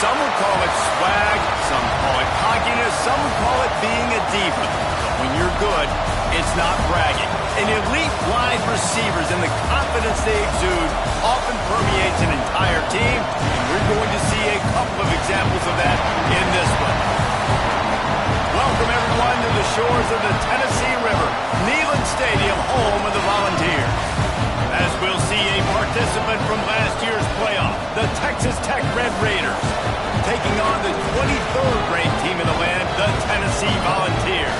Some would call it swag, some call it cockiness, some would call it being a diva. But when you're good, it's not bragging. An elite wide receivers and the confidence they exude often permeates an entire team, and we're going to see a couple of examples of that in this one. Welcome, everyone, to the shores of the Tennessee River, Neyland Stadium, home of the Volunteers. As we'll see a participant from last year's playoff, the Texas Tech Red Raiders, taking on the 23rd ranked team in the land, the Tennessee Volunteers.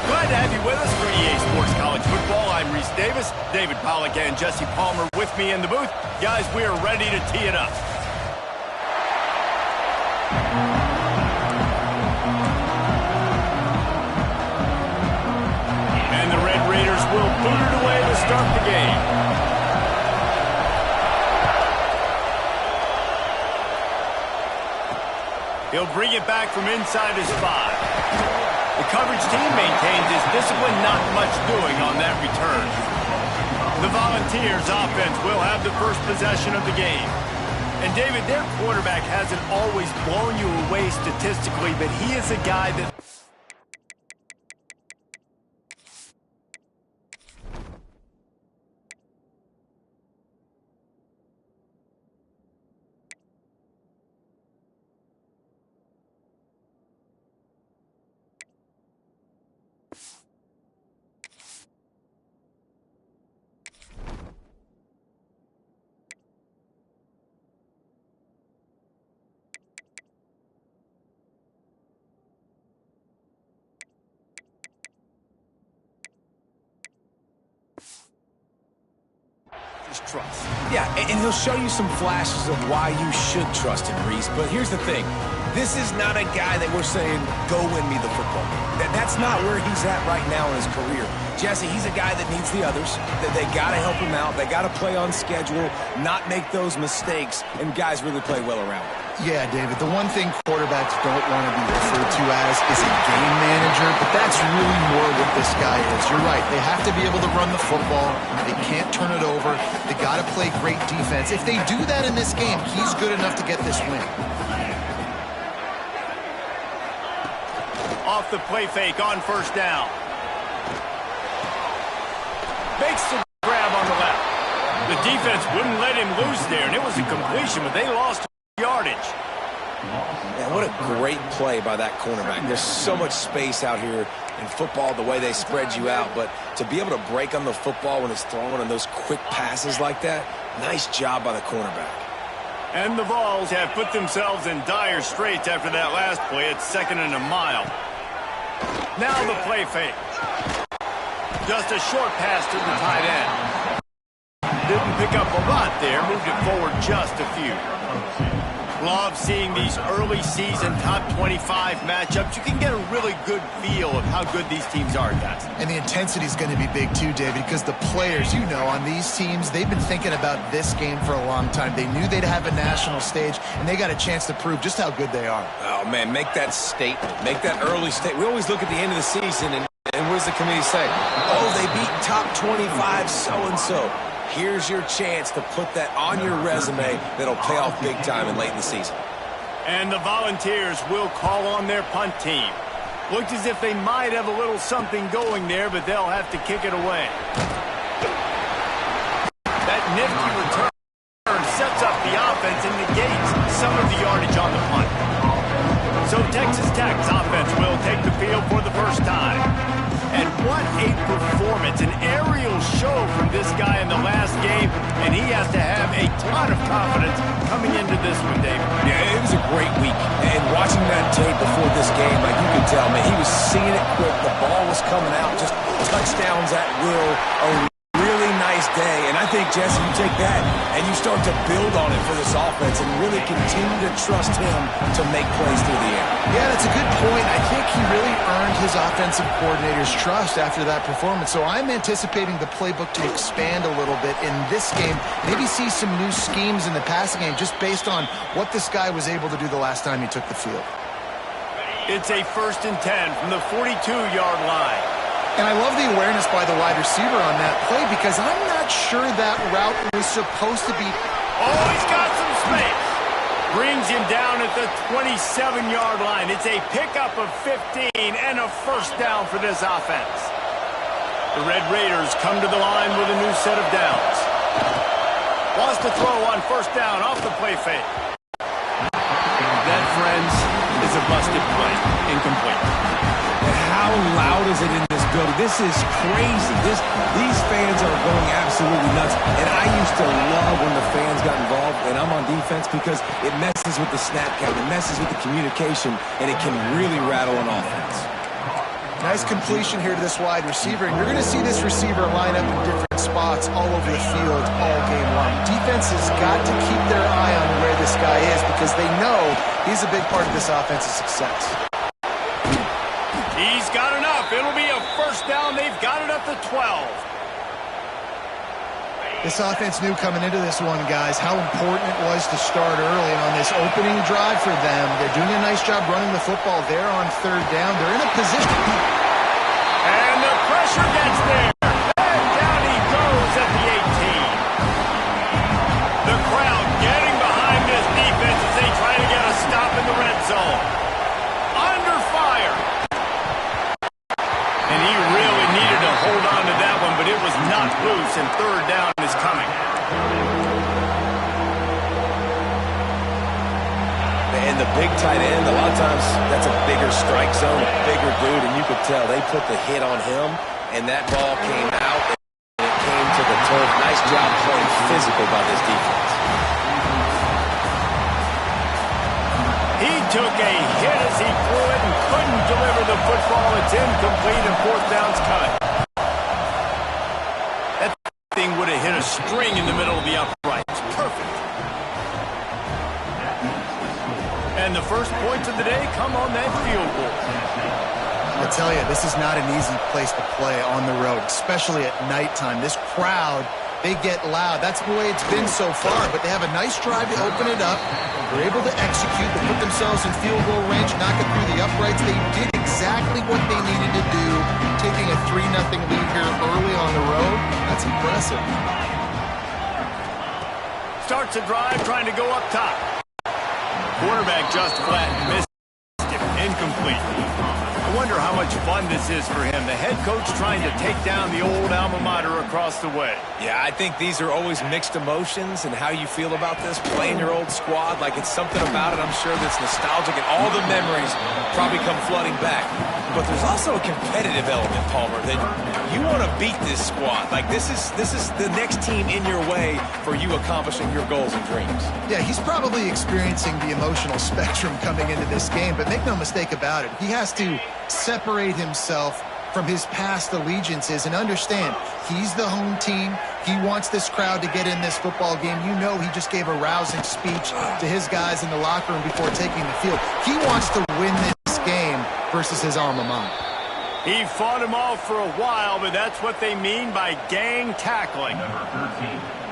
Glad to have you with us for EA Sports College Football. I'm Reese Davis, David Pollack and Jesse Palmer with me in the booth. Guys, we are ready to tee it up. And the Red Raiders will boot it away to start the game. He'll bring it back from inside his 5. The coverage team maintains his discipline, not much doing on that return. The Volunteers offense will have the first possession of the game. And David, their quarterback hasn't always blown you away statistically, but he is a guy that... trust. Yeah, and he'll show you some flashes of why you should trust him, Reese. But here's the thing. This is not a guy that we're saying, go win me the football game. That's not where he's at right now in his career. Jesse, he's a guy that needs the others. That they got to help him out. They got to play on schedule, not make those mistakes, and guys really play well around him. Yeah, David, the one thing quarterbacks don't want to be referred to as is a game manager, but that's really more what this guy is. You're right. They have to be able to run the football. They can't turn it over. They got to play great defense. If they do that in this game, he's good enough to get this win. Off the play fake on first down. Makes the grab on the left. The defense wouldn't let him loose there, and it was a completion, but they lost yardage. Man, what a great play by that cornerback. There's so much space out here in football, the way they spread you out, but to be able to break on the football when it's thrown on those quick passes like that, nice job by the cornerback. And the Vols have put themselves in dire straits after that last play. It's 2nd and a mile. Now the play fake. Just a short pass to the tight end. Didn't pick up a lot there, moved it forward just a few. Love seeing these early season top 25 matchups. You can get a really good feel of how good these teams are, guys. And the intensity is going to be big too, David, because the players, you know, on these teams, they've been thinking about this game for a long time. They knew they'd have a national stage, and they got a chance to prove just how good they are. Oh, man, make that statement. Make that early statement. We always look at the end of the season, and what does the committee say? Oh, they beat top 25 so-and-so. Here's your chance to put that on your resume that'll pay off big time and late in the season. And the Volunteers will call on their punt team. Looked as if they might have a little something going there, but they'll have to kick it away. That nifty return sets up the offense and negates some of the yardage on the punt. So Texas Tech's offense will take the field for the first time. And what a performance, an aerial show from this guy in the last game, and he has to have a ton of confidence coming into this one, David. Yeah, it was a great week, and watching that tape before this game, like you could tell, man, he was seeing it quick, the ball was coming out, just touchdowns at will, a really nice day, and I think, Jesse, you take that, and you start to build on it for this offense and really continue to trust him to make plays through the air. Yeah, that's a good point. I think he really earned his offensive coordinator's trust after that performance. So I'm anticipating the playbook to expand a little bit in this game. Maybe see some new schemes in the passing game just based on what this guy was able to do the last time he took the field. It's a 1st and 10 from the 42-yard line. And I love the awareness by the wide receiver on that play because I'm not sure that route was supposed to be... Oh, he's got some space. Brings him down at the 27-yard line. It's a pickup of 15 and a first down for this offense. The Red Raiders come to the line with a new set of downs. Wants to throw on first down off the play fake. That, friends, is a busted play. Incomplete. And how loud is it in this building? This is crazy. These fans are going absolutely nuts. And I used to love when the fans got involved, and I'm on defense, because it messes with the snap count, it messes with the communication, and it can really rattle an offense. Nice completion here to this wide receiver, and you're going to see this receiver line up in different spots all over the field all game long. Defense has got to keep their eye on where this guy is, because they know he's a big part of this offense's success. He's got enough. It'll be a first down. They've got it at the 12. This offense knew coming into this one, guys, how important it was to start early. And on this opening drive for them, they're doing a nice job running the football there on third down. They're in a position. And the pressure gets there. And down he goes at the 18. The crowd getting behind this defense as they try to get a stop in the red zone. Under fire. And he really needed to hold on to that one, but it was not loose, and third down is coming. And the big tight end, a lot of times that's a bigger strike zone, a bigger dude, and you could tell they put the hit on him, and that ball came out, and it came to the turf. Nice job playing physical by this defense. He took a hit as he threw it and couldn't deliver the football. It's incomplete, and fourth down's cut. That thing would have hit a string in the middle of the uprights. Perfect. And the first points of the day come on that field goal. I tell you, this is not an easy place to play on the road, especially at nighttime. This crowd, they get loud. That's the way it's been so far, but they have a nice drive to open it up. They're able to execute. They put themselves in field goal range, knock it through the uprights. They did exactly what they needed to do, taking a 3-0 lead here early on the road. That's impressive. Starts a drive trying to go up top. Quarterback just flat, missed it, incomplete. I wonder how much fun this is for him. The head coach trying to take down the old alma mater across the way. Yeah, I think these are always mixed emotions, and how you feel about this, playing your old squad. Like, it's something about it, I'm sure, that's nostalgic, and all the memories probably come flooding back. But there's also a competitive element, Palmer, that you want to beat this squad. Like, this is the next team in your way for you accomplishing your goals and dreams. Yeah, he's probably experiencing the emotional spectrum coming into this game, but make no mistake about it. He has to separate himself from his past allegiances and understand he's the home team. He wants this crowd to get in this football game. You know, he just gave a rousing speech to his guys in the locker room before taking the field. He wants to win this game versus his alma mater. He fought him off for a while, but that's what they mean by gang tackling.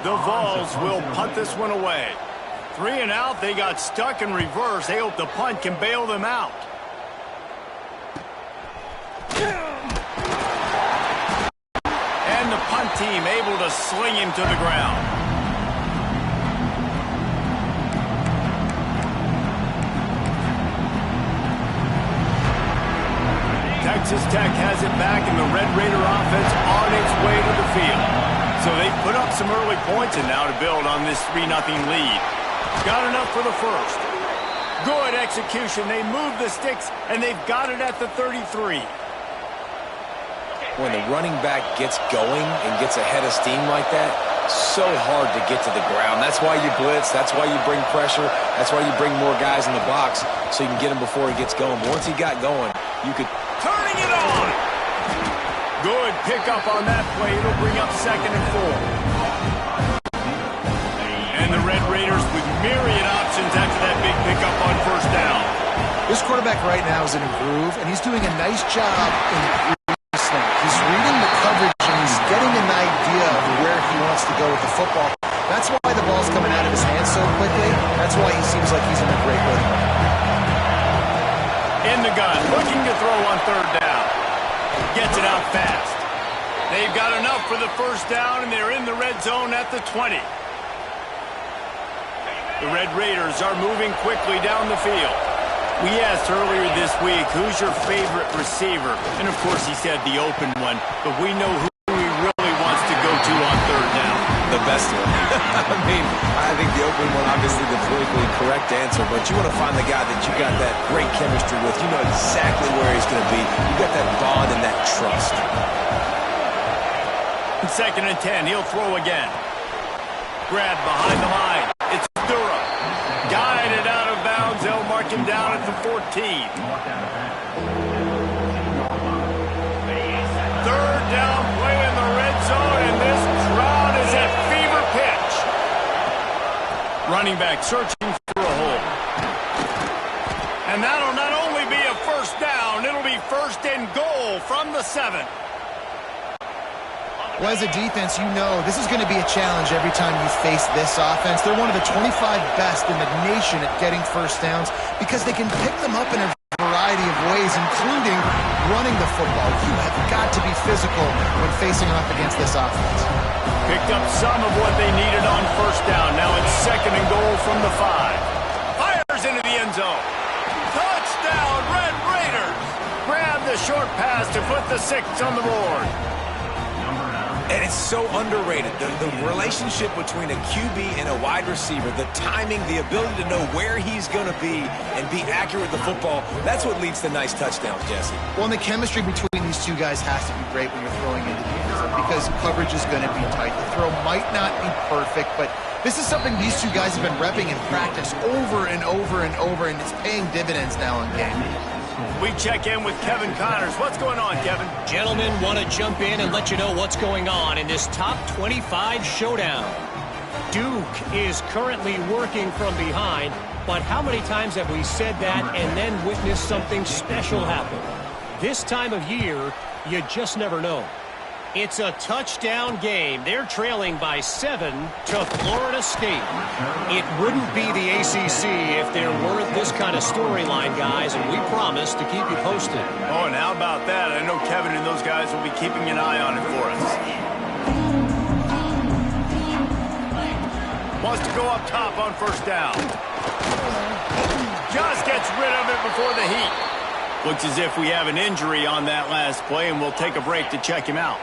The Vols will punt this one away. 3 and out, they got stuck in reverse. They hope the punt can bail them out. And the punt team able to sling him to the ground. Texas Tech has it back, and the Red Raider offense on its way to the field. So they put up some early points, and now to build on this 3-0 lead. Got enough for the first. Good execution. They move the sticks, and they've got it at the 33. When the running back gets going and gets ahead of steam like that, so hard to get to the ground. That's why you blitz. That's why you bring pressure. That's why you bring more guys in the box so you can get him before he gets going. Once he got going, you could... Turning it on! Good pickup on that play. It'll bring up 2nd and 4. And the Red Raiders with myriad options after that big pickup on first down. This quarterback right now is in a groove, and he's doing a nice job in snap. He's reading the coverage, and he's getting an idea of where he wants to go with the football. That's why the ball's coming out of his hands so quickly. That's why he seems like he's in a great rhythm. In the gun, looking to throw on third down. Gets it out fast. They've got enough for the first down, and they're in the red zone at the 20. The Red Raiders are moving quickly down the field. We asked earlier this week, who's your favorite receiver? And, of course, he said the open one. But we know who he really wants to go to on third down. The best one. I mean, I think the open one, obviously the politically correct answer, but you want to find the guy that you got that great chemistry with. You know exactly where he's going to be. You got that bond and that trust. 2nd and 10, he'll throw again. Grab behind the line. It's Durham. Guided out of bounds. They'll mark him down at the 14. 3rd down play in the red zone, and this crowd is at fever pitch. Running back searching for a hole. And that'll not only be a first down, it'll be 1st and goal from the 7. Well, as a defense, you know this is going to be a challenge every time you face this offense. They're one of the 25 best in the nation at getting first downs because they can pick them up in a variety of ways, including running the football. You have got to be physical when facing off against this offense. Picked up some of what they needed on first down. Now it's 2nd and goal from the 5. Fires into the end zone. Touchdown, Red Raiders. Grab the short pass to put the 6 on the board. And it's so underrated. The relationship between a QB and a wide receiver, the timing, the ability to know where he's going to be and be accurate with the football, that's what leads to nice touchdowns, Jesse. Well, and the chemistry between these two guys has to be great when you're throwing into the end zone because coverage is going to be tight. The throw might not be perfect, but this is something these two guys have been repping in practice over and over and over, and it's paying dividends now in game. We check in with Kevin Connors. What's going on, Kevin? Gentlemen, want to jump in and let you know what's going on in this top 25 showdown. Duke is currently working from behind, but how many times have we said that and then witnessed something special happen? This time of year, you just never know. It's a touchdown game. They're trailing by 7 to Florida State. It wouldn't be the ACC if there weren't this kind of storyline, guys, and we promise to keep you posted. Oh, and how about that? I know Kevin and those guys will be keeping an eye on it for us. Wants to go up top on first down. Just gets rid of it before the heat. Looks as if we have an injury on that last play, and we'll take a break to check him out.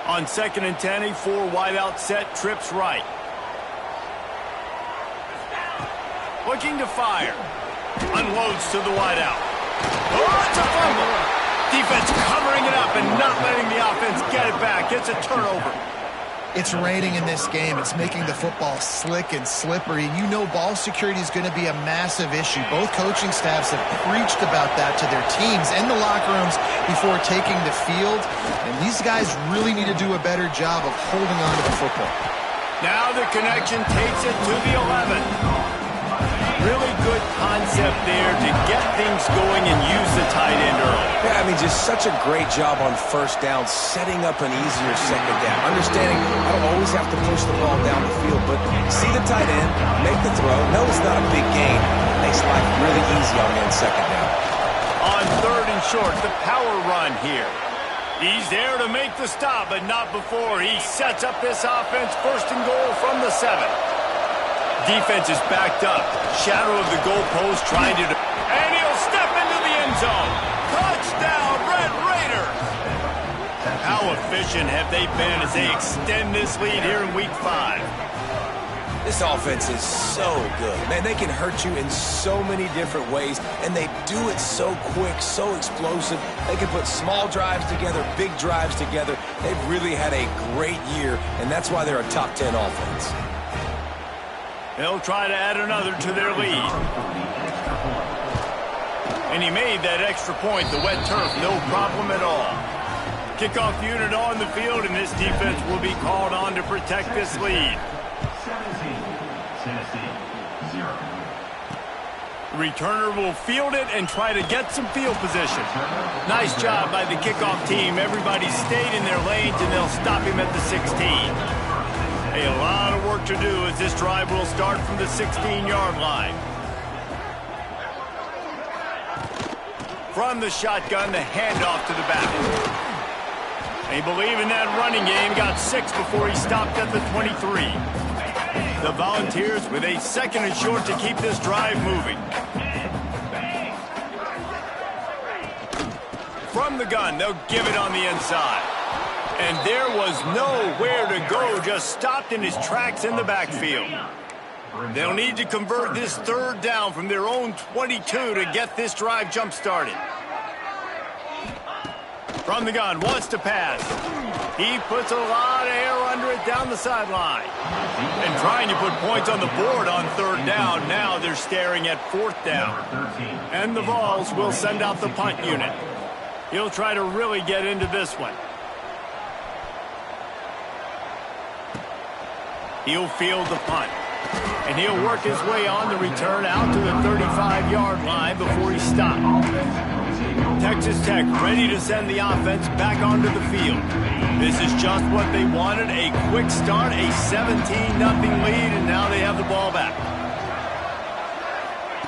On 2nd and 10, a 4 wideout set, trips right. Looking to fire. Unloads to the wideout. Oh, it's a fumble. Defense covering it up and not letting the offense get it back. It's a turnover. It's raining in this game. It's making the football slick and slippery. You know ball security is going to be a massive issue. Both coaching staffs have preached about that to their teams in the locker rooms before taking the field. And these guys really need to do a better job of holding on to the football. Now the connection takes it to the 11. Really good concept there to get things going and use the tight end early. Yeah, I mean, just such a great job on first down, setting up an easier second down. Understanding I don't always have to push the ball down the field, but see the tight end, make the throw. No, it's not a big gain. It makes life really easy on that second down. On 3rd and short, the power run here. He's there to make the stop, but not before. He sets up this offense, 1st and goal from the 7. Defense is backed up. Shadow of the goalpost trying to... And he'll step into the end zone. Touchdown, Red Raiders! How efficient have they been as they extend this lead here in Week 5? This offense is so good. Man, they can hurt you in so many different ways, and they do it so quick, so explosive. They can put small drives together, big drives together. They've really had a great year, and that's why they're a top 10 offense. They'll try to add another to their lead. And he made that extra point, the wet turf, no problem at all. Kickoff unit on the field, and this defense will be called on to protect this lead. The returner will field it and try to get some field position. Nice job by the kickoff team. Everybody stayed in their lanes, and they'll stop him at the 16. A lot of work to do as this drive will start from the 16-yard line. From the shotgun, the handoff to the back. They believe in that running game. Got 6 before he stopped at the 23. The Volunteers with a 2nd and short to keep this drive moving. From the gun, they'll give it on the inside. And there was nowhere to go, just stopped in his tracks in the backfield. They'll need to convert this 3rd down from their own 22 to get this drive jump-started. From the gun, wants to pass. He puts a lot of air under it down the sideline. And trying to put points on the board on 3rd down. Now they're staring at 4th down. And the Vols will send out the punt unit. He'll try to really get into this one. He'll field the punt. And he'll work his way on the return out to the 35-yard line before he stopped. Texas Tech ready to send the offense back onto the field. This is just what they wanted, a quick start, a 17-0 lead, and now they have the ball back.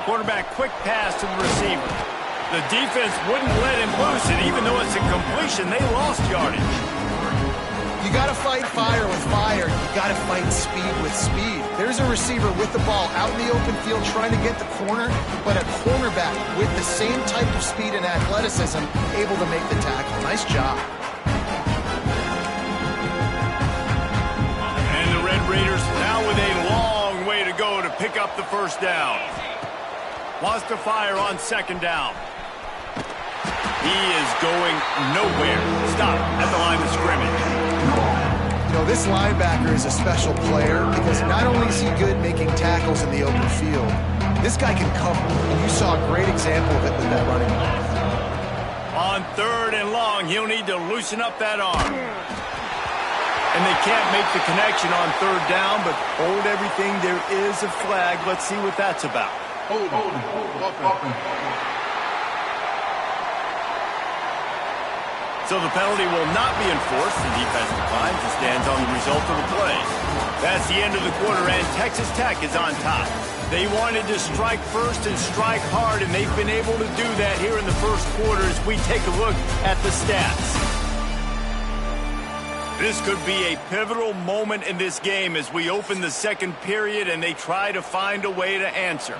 Quarterback quick pass to the receiver. The defense wouldn't let him loose, and even though it's a completion, they lost yardage. You got to fight fire with fire. You got to fight speed with speed. There's a receiver with the ball out in the open field trying to get the corner, but a cornerback with the same type of speed and athleticism able to make the tackle. Nice job. And the Red Raiders now with a long way to go to pick up the 1st down. Wants to fire on 2nd down. He is going nowhere. Stop at the line of scrimmage. You know, this linebacker is a special player because not only is he good making tackles in the open field, this guy can cover. And you saw a great example of it with that running back. On 3rd and long, he'll need to loosen up that arm. And they can't make the connection on 3rd down, but hold everything. There is a flag. Let's see what that's about. Hold. So the penalty will not be enforced. The defensive line just stands on the result of the play. That's the end of the quarter, and Texas Tech is on top. They wanted to strike first and strike hard, and they've been able to do that here in the 1st quarter as we take a look at the stats. This could be a pivotal moment in this game as we open the 2nd period and they try to find a way to answer.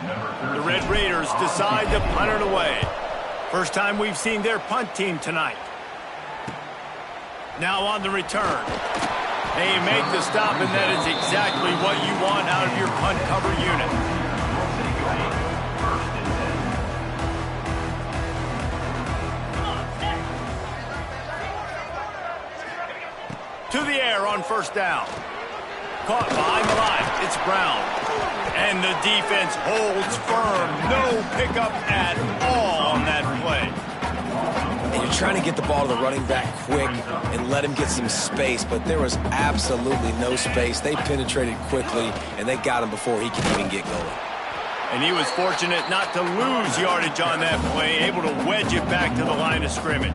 The Red Raiders decide to punt it away. First time we've seen their punt team tonight. Now on the return. They make the stop, and that is exactly what you want out of your punt cover unit. To the air on 1st down. Caught behind the line. It's Brown. And the defense holds firm. No pickup at all on that play. And you're trying to get the ball to the running back quick and let him get some space, but there was absolutely no space. They penetrated quickly, and they got him before he could even get going. And he was fortunate not to lose yardage on that play, able to wedge it back to the line of scrimmage.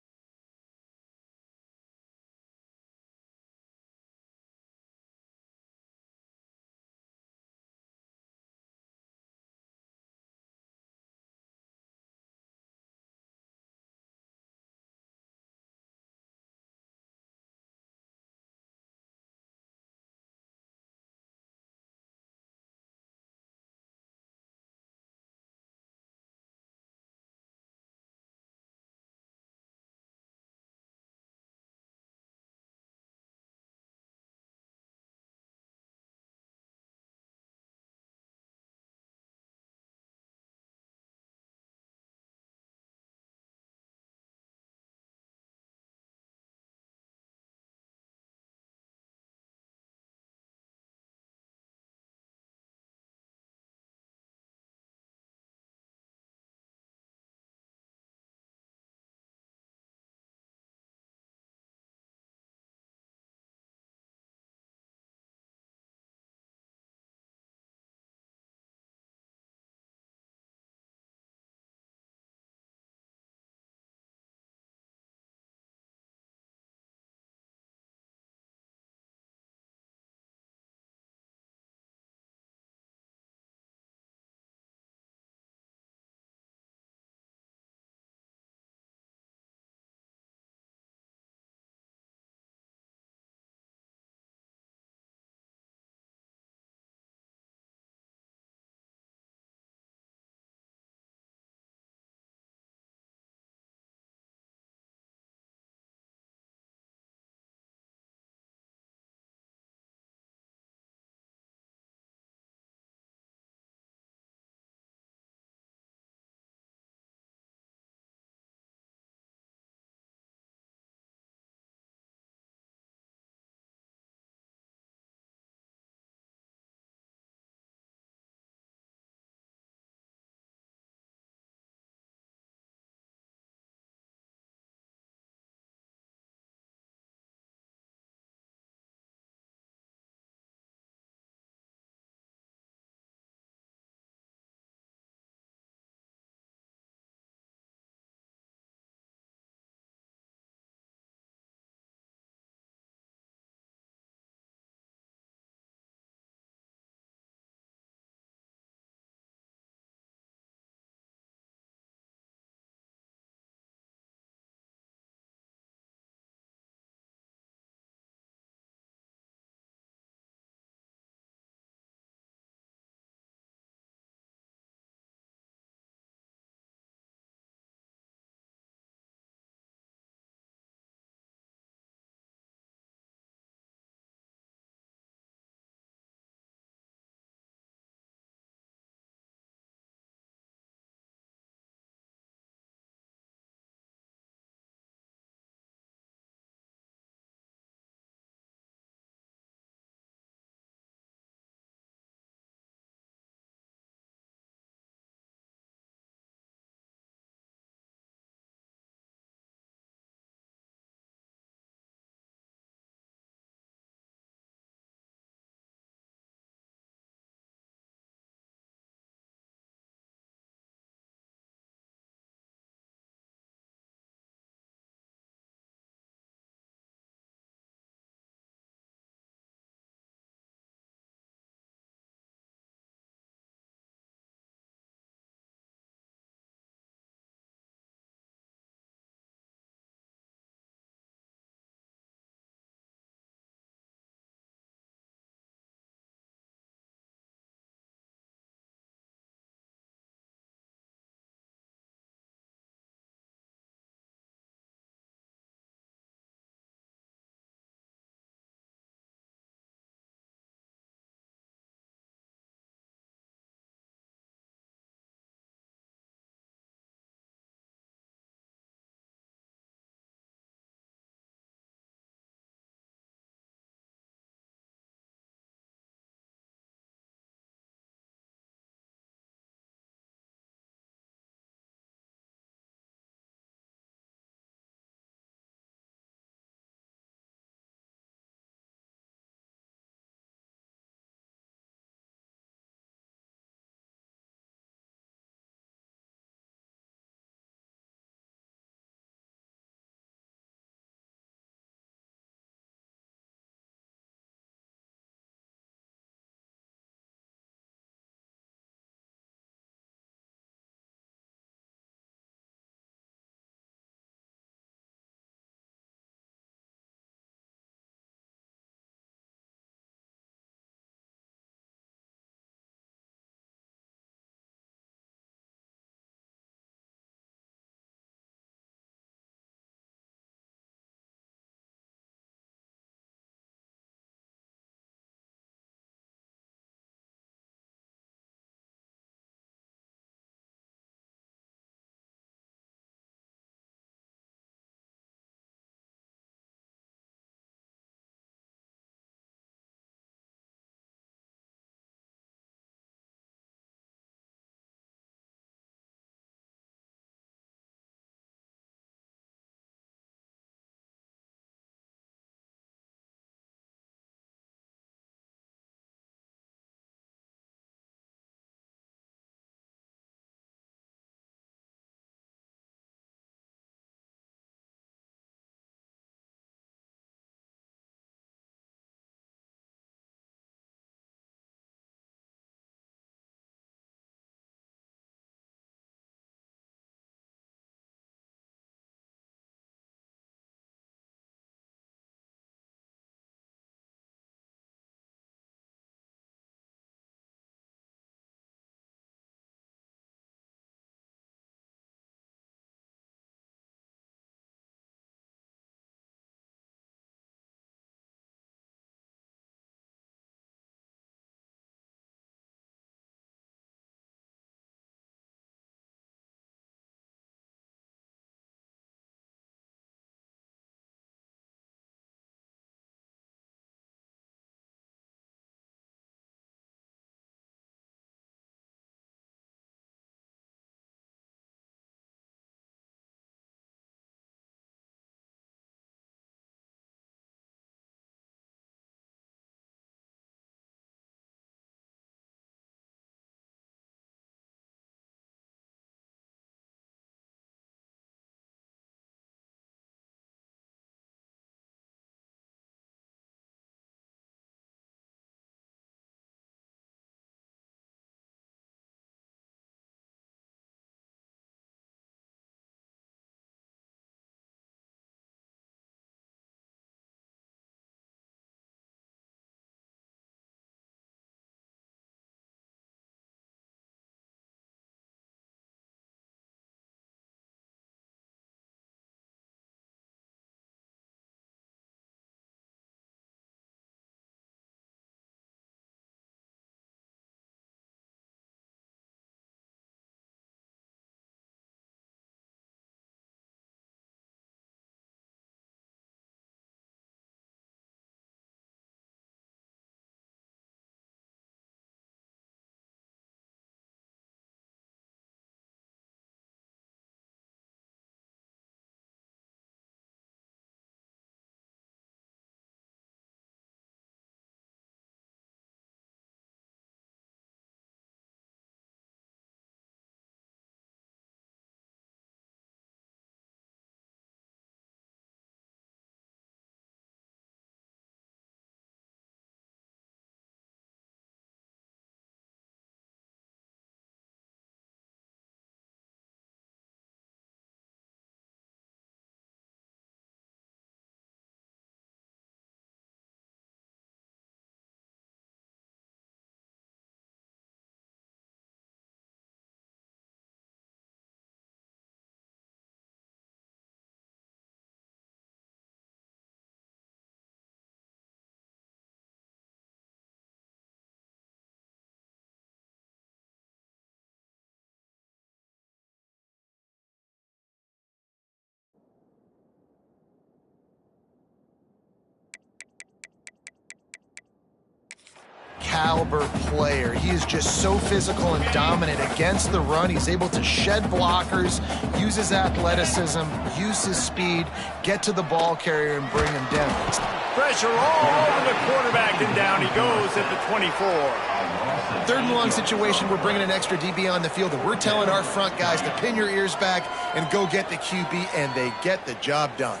caliber player. He is just so physical and dominant against the run. He's able to shed blockers, use his athleticism, use his speed, get to the ball carrier and bring him down. Pressure all over the quarterback, and down he goes at the 24. Third and long situation, we're bringing an extra DB on the field, and we're telling our front guys to pin your ears back and go get the QB, and they get the job done.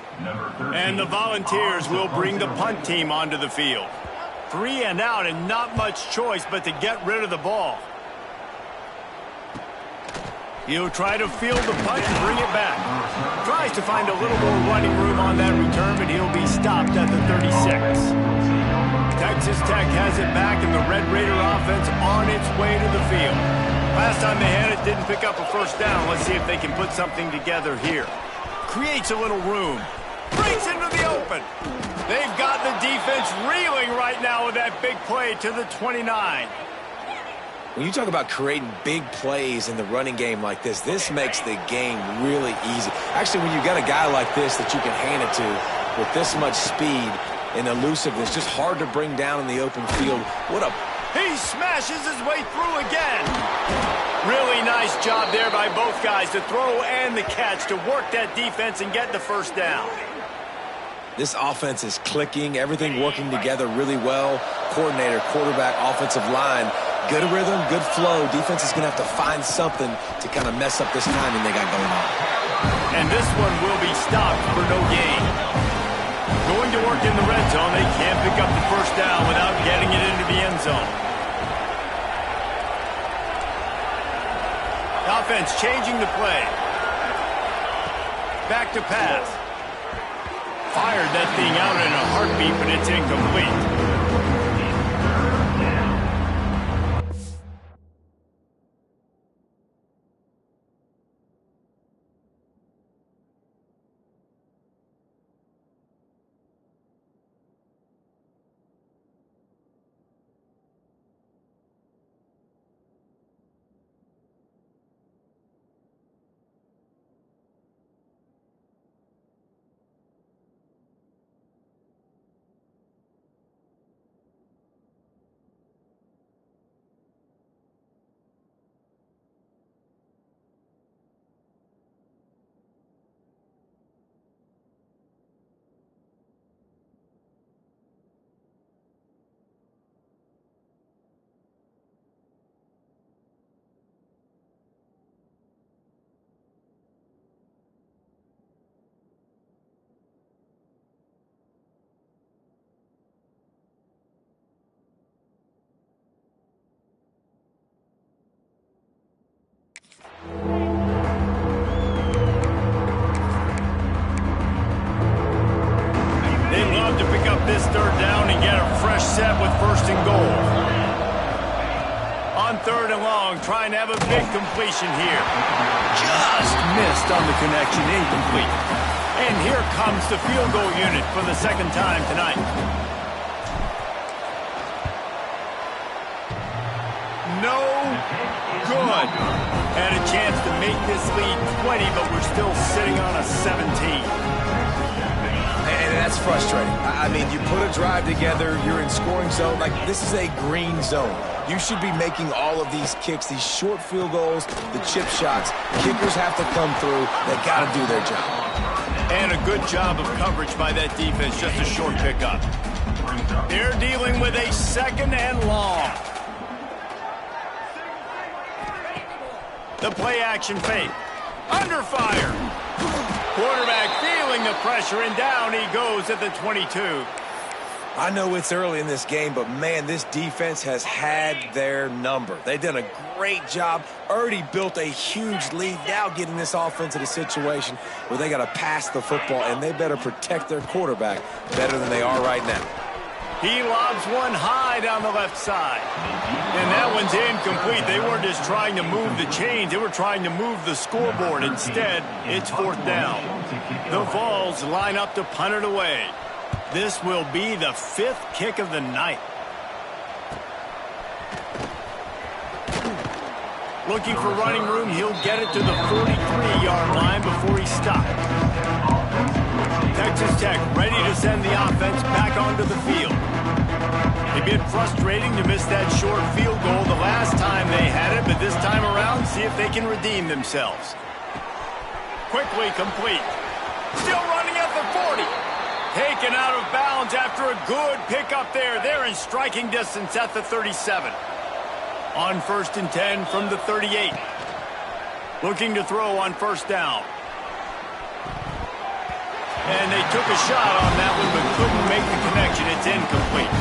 And the Volunteers will bring the punt team onto the field. 3 and out, and not much choice but to get rid of the ball. He'll try to field the punt and bring it back. Tries to find a little more running room on that return, but he'll be stopped at the 36. Texas Tech has it back, and the Red Raider offense on its way to the field. Last time they had it, didn't pick up a first down. Let's see if they can put something together here. Creates a little room. Breaks into the open. They've got the defense reeling right now with that big play to the 29. When you talk about creating big plays in the running game like this makes the game really easy. Actually, when you got a guy like this that you can hand it to with this much speed and elusiveness, just hard to bring down in the open field. He smashes his way through again. Really nice job there by both guys to throw and the catch to work that defense and get the first down. This offense is clicking, everything working together really well. Coordinator, quarterback, offensive line, good rhythm, good flow. Defense is going to have to find something to kind of mess up this timing they got going on. And this one will be stopped for no gain. Going to work in the red zone, they can't pick up the first down without getting it into the end zone. Offense changing the play. Back to pass. Fired that thing out in a heartbeat, but it's incomplete. This third down and get a fresh set with first and goal. On third and long, trying to have a big completion here. Just missed on the connection, incomplete. And here comes the field goal unit for the second time tonight. No good. Had a chance to make this lead 20, but we're still sitting on a 17. And that's frustrating. I mean, you put a drive together, you're in scoring zone. Like, this is a green zone. You should be making all of these kicks, these short field goals, the chip shots. Kickers have to come through. They got to do their job. And a good job of coverage by that defense, just a short pickup. They're dealing with a second and long. The play action fake. Under fire. Quarterback feeling the pressure, and down he goes at the 22. I know it's early in this game, but, man, this defense has had their number. They've done a great job, already built a huge lead, now getting this offense in a situation where they got to pass the football, and they better protect their quarterback better than they are right now. He lobs one high down the left side. And that one's incomplete. They weren't just trying to move the chains. They were trying to move the scoreboard. Instead, it's fourth down. The Vols line up to punt it away. This will be the fifth kick of the night. Looking for running room. He'll get it to the 43-yard line before he stopped. Texas Tech ready to send the offense back onto the field. It'd been frustrating to miss that short field goal the last time they had it, but this time around, see if they can redeem themselves. Quickly complete. Still running at the 40. Taken out of bounds after a good pickup there. They're in striking distance at the 37. On 1st and 10 from the 38. Looking to throw on 1st down. And they took a shot on that one, but couldn't make the connection. It's incomplete.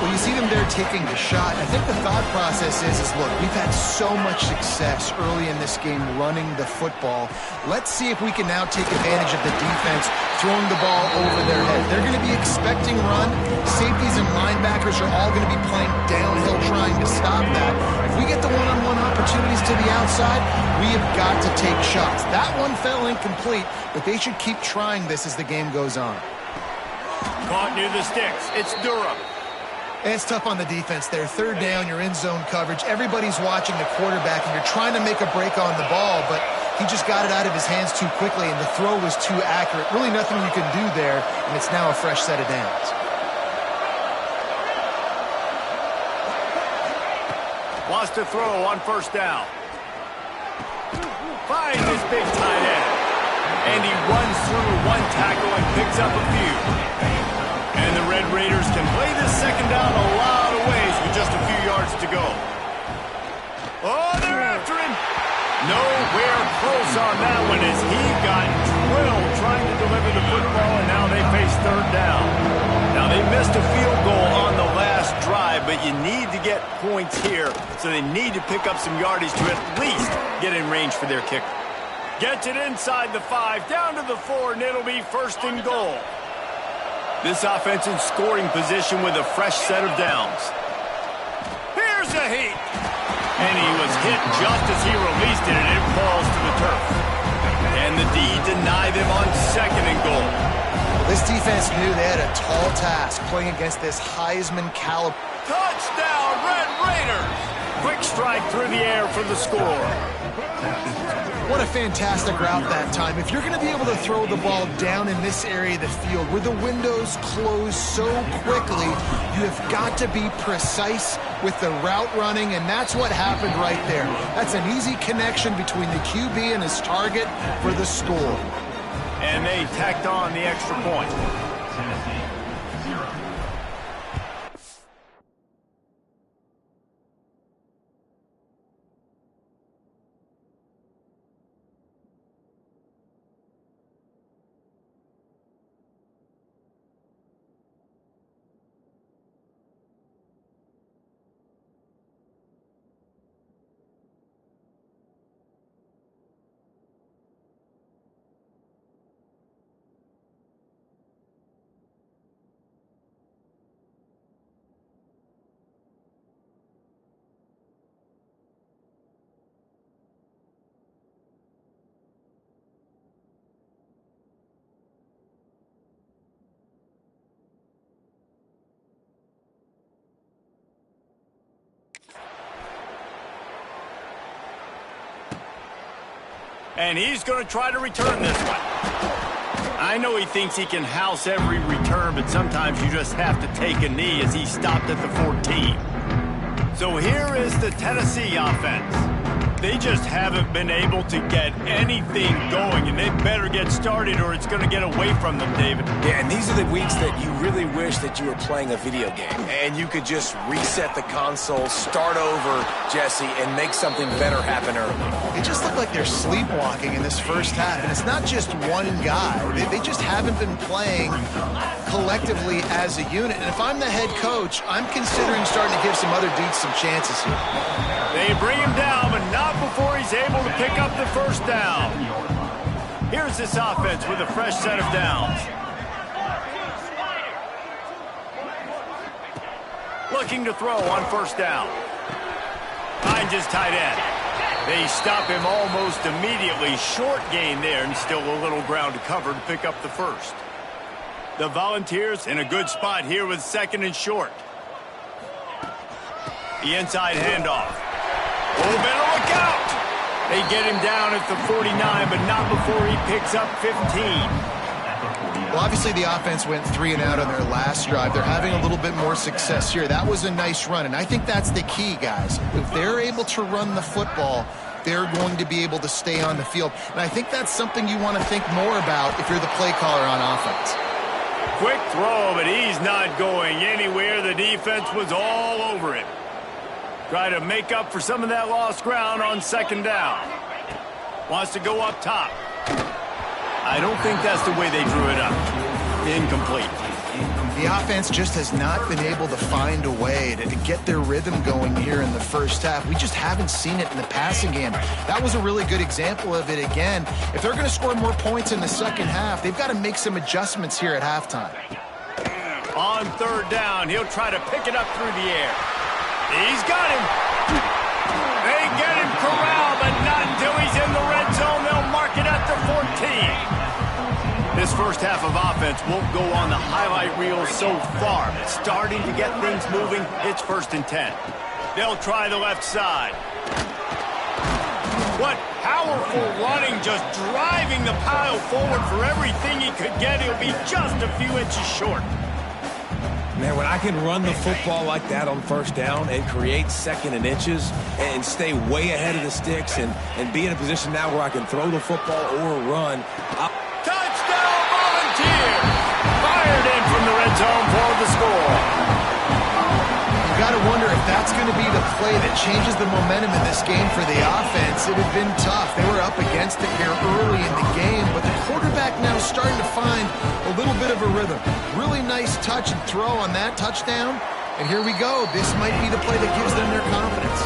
Well, you see them there taking the shot. I think the thought process is look, we've had so much success early in this game running the football. Let's see if we can now take advantage of the defense throwing the ball over their head. They're going to be expecting run. Safeties and linebackers are all going to be playing downhill trying to stop that. If we get the one-on-one opportunities to the outside, we have got to take shots. That one fell incomplete, but they should keep trying this as the game goes on. Caught near the sticks. It's Durham. And it's tough on the defense there. 3rd down, you're in zone coverage. Everybody's watching the quarterback, and you're trying to make a break on the ball, but he just got it out of his hands too quickly, and the throw was too accurate. Really nothing you can do there, and it's now a fresh set of downs. Wants to throw on 1st down. Finds his big tight end. And he runs through one tackle and picks up a few. And the Red Raiders can play this 2nd down a lot of ways with just a few yards to go. Oh, they're after him. Nowhere close on that one as he got drilled trying to deliver the football, and now they face 3rd down. Now, they missed a field goal on the last drive, but you need to get points here, so they need to pick up some yardage to at least get in range for their kicker. Gets it inside the 5, down to the 4, and it'll be 1st and goal. This offense in scoring position with a fresh set of downs. Here's a heat. And he was hit just as he released it, and it falls to the turf. And the D denied them on 2nd and goal. This defense knew they had a tall task playing against this Heisman caliber. Touchdown, Red Raiders! Quick strike through the air for the score. What a fantastic route that time. If you're going to be able to throw the ball down in this area of the field where the windows close so quickly, you have got to be precise with the route running, and that's what happened right there. That's an easy connection between the QB and his target for the score. And they tacked on the extra point. And he's going to try to return this one. I know he thinks he can house every return, but sometimes you just have to take a knee as he stopped at the 14. So here is the Tennessee offense. They just haven't been able to get anything going, and they better get started or it's going to get away from them, David. Yeah, and these are the weeks that you really wish that you were playing a video game and you could just reset the console, start over, Jesse, and make something better happen early. It just looked like they're sleepwalking in this first half, and it's not just one guy. They just haven't been playing collectively as a unit, and if I'm the head coach, I'm considering starting to give some other dudes some chances here. They bring him down, but not before he's able to pick up the 1st down. Here's this offense with a fresh set of downs. Looking to throw on 1st down. Finds his tight end. They stop him almost immediately. Short gain there, and still a little ground to cover to pick up the 1st. The Volunteers in a good spot here with 2nd and short. The inside handoff. Oh, better look out! They get him down at the 49, but not before he picks up 15. Well, obviously the offense went 3 and out on their last drive. They're having a little bit more success here. That was a nice run, and I think that's the key, guys. If they're able to run the football, they're going to be able to stay on the field. And I think that's something you want to think more about if you're the play caller on offense. Quick throw, but he's not going anywhere. The defense was all over him. Try to make up for some of that lost ground on second down. Wants to go up top. I don't think that's the way they drew it up. Incomplete. The offense just has not been able to find a way to get their rhythm going here in the first half. We just haven't seen it in the passing game. That was a really good example of it again. If they're going to score more points in the second half, they've got to make some adjustments here at halftime. On third down, he'll try to pick it up through the air. He's got him. They get him corralled, but not until he's in the red zone. They'll mark it at the 14. This first half of offense won't go on the highlight reel so far, but starting to get things moving, it's 1st and 10. They'll try the left side. What powerful running, just driving the pile forward for everything he could get. He'll be just a few inches short. Man, when I can run the football like that on first down and create 2nd and inches and stay way ahead of the sticks and be in a position now where I can throw the football or run. Touchdown Volunteers! Fired in from the red zone for the score. You got to wonder if that's going to be the play that changes the momentum in this game for the offense. It had been tough. They were up against it here early in the game, but the quarterback now starting to find a little bit of a rhythm. Really nice touch and throw on that touchdown. And here we go. This might be the play that gives them their confidence.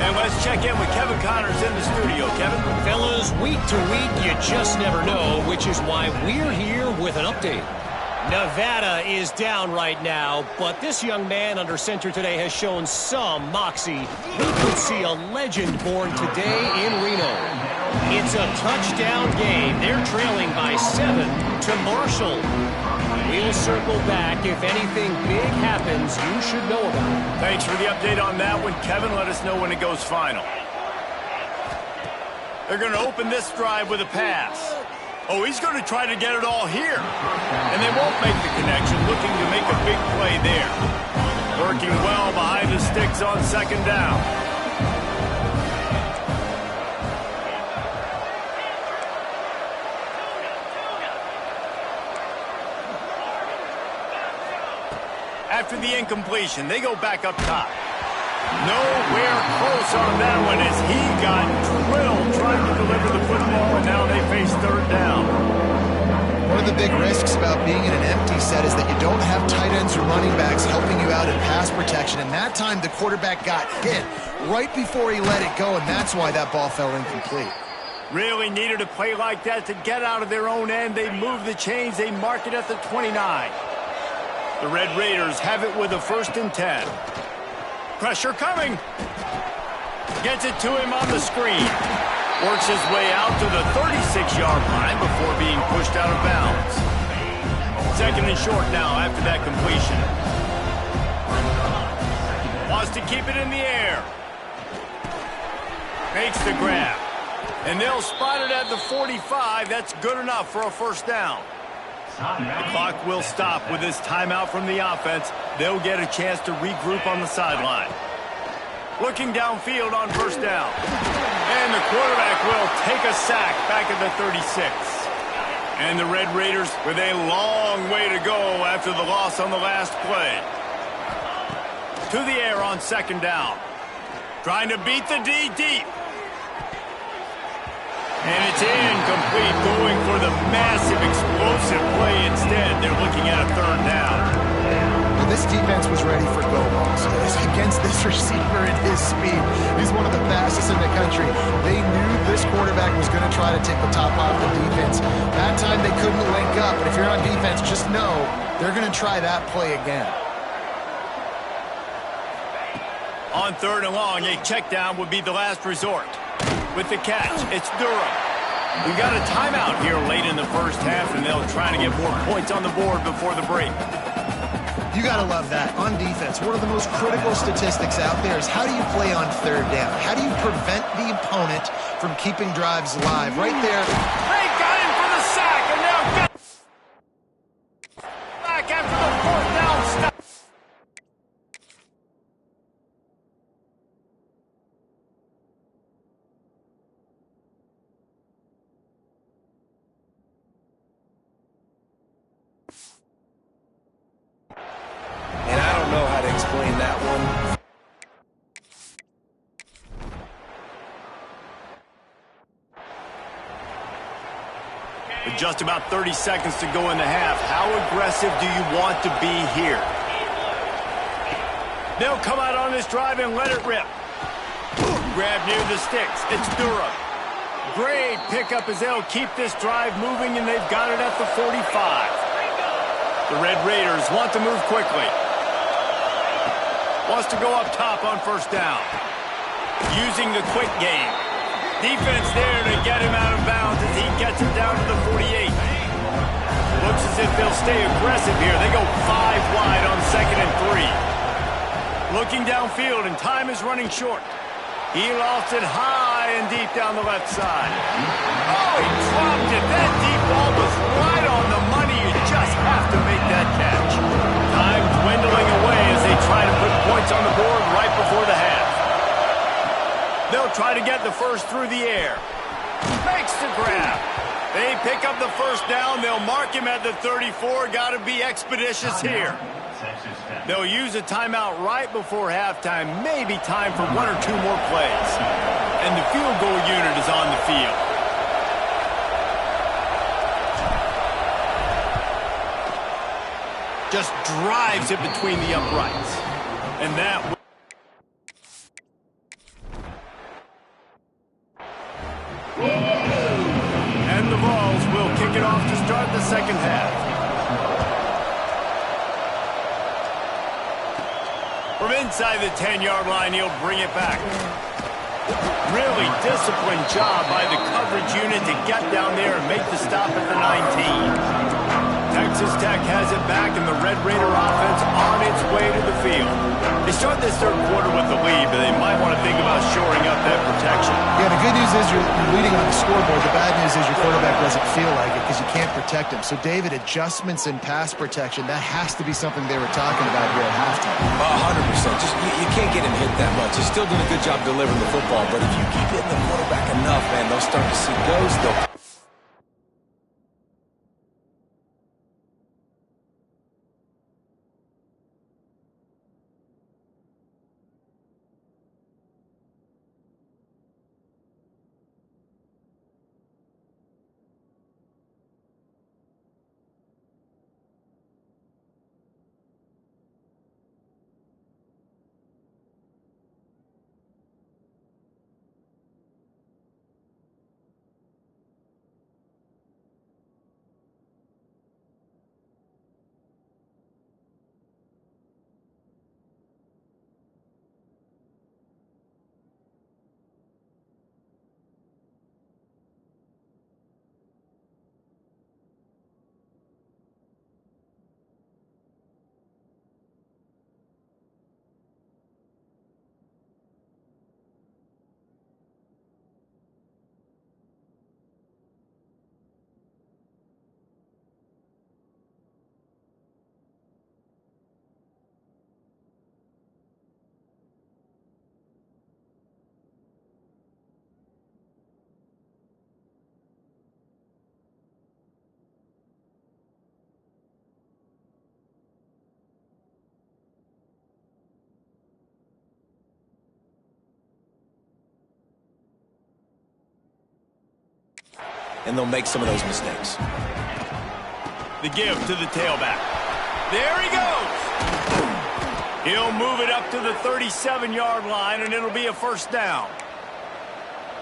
And let's check in with Kevin Connors in the studio. Kevin? Fellas, week to week, you just never know, which is why we're here with an update. Nevada is down right now, but this young man under center today has shown some moxie. We could see a legend born today in Reno. It's a touchdown game. They're trailing by 7 to Marshall. We'll circle back. If anything big happens, you should know about it. Thanks for the update on that one, Kevin. Let us know when it goes final. They're going to open this drive with a pass. Oh, he's going to try to get it all here. And they won't make the connection, looking to make a big play there. Working well behind the sticks on second down. After the incompletion, they go back up top. Nowhere close on that one as he got drilled trying to deliver the football, and now they face third down. One of the big risks about being in an empty set is that you don't have tight ends or running backs helping you out in pass protection, and that time the quarterback got hit right before he let it go, and that's why that ball fell incomplete. Really needed a play like that to get out of their own end. They move the chains. They mark it at the 29. The Red Raiders have it with a 1st and 10. Pressure coming. Gets it to him on the screen. Works his way out to the 36-yard line before being pushed out of bounds. 2nd and short now after that completion. Wants to keep it in the air. Makes the grab. And they'll spot it at the 45. That's good enough for a 1st down. The clock will stop with this timeout from the offense. They'll get a chance to regroup on the sideline. Looking downfield on 1st down. And the quarterback will take a sack back at the 36. And the Red Raiders with a long way to go after the loss on the last play. To the air on 2nd down. Trying to beat the D deep. And it's incomplete, going for the massive explosive play instead. They're looking at a 3rd down. Well, this defense was ready for go balls against this receiver at his speed. He's one of the fastest in the country. They knew this quarterback was going to try to take the top off the defense. That time they couldn't link up, but if you're on defense, just know they're going to try that play again. On 3rd and long, a check down would be the last resort. With the catch, it's Durham. We've got a timeout here late in the first half, and they'll try to get more points on the board before the break. You got to love that. On defense, one of the most critical statistics out there is how do you play on 3rd down? How do you prevent the opponent from keeping drives alive? Right there. They got him for the sack, and now got... back after the fourth down stop. And I don't know how to explain that one. With just about 30 seconds to go in the half, how aggressive do you want to be here? They'll come out on this drive and let it rip. Grab near the sticks. It's Durham. Great pickup as they'll keep this drive moving, and they've got it at the 45. The Red Raiders want to move quickly. Wants to go up top on first down. Using the quick game. Defense there to get him out of bounds as he gets it down to the 48. Looks as if they'll stay aggressive here. They go 5 wide on 2nd and 3. Looking downfield, and time is running short. He lost it high and deep down the left side. Oh, he dropped it. That deep ball was right on the money. You just have to make that catch. Time dwindling away as they try to put points on the board right before the half. They'll try to get the first through the air. Makes the grab. They pick up the first down. They'll mark him at the 34. Got to be expeditious here. They'll use a timeout right before halftime. Maybe time for 1 or 2 more plays. And the field goal unit is on the field. Just drives it between the uprights. And that... And the Vols will kick it off to start the second half. From inside the 10-yard line, he'll bring it back. Really disciplined job by the coverage unit to get down there and make the stop at the 19. Texas Tech has it back, and the Red Raider offense on its way to the field. They start this third quarter with the lead, but they might want to think about shoring up that protection. Yeah, the good news is you're leading on the scoreboard. The bad news is your quarterback doesn't feel like it because you can't protect him. So, David, adjustments in pass protection, that has to be something they were talking about here at halftime. 100%. Just you can't get him hit that much. He's still doing a good job delivering the football, but if you keep hitting the quarterback enough, man, they'll start to see goes. And they'll make some of those mistakes. The give to the tailback. There he goes. He'll move it up to the 37-yard line, and it'll be a first down.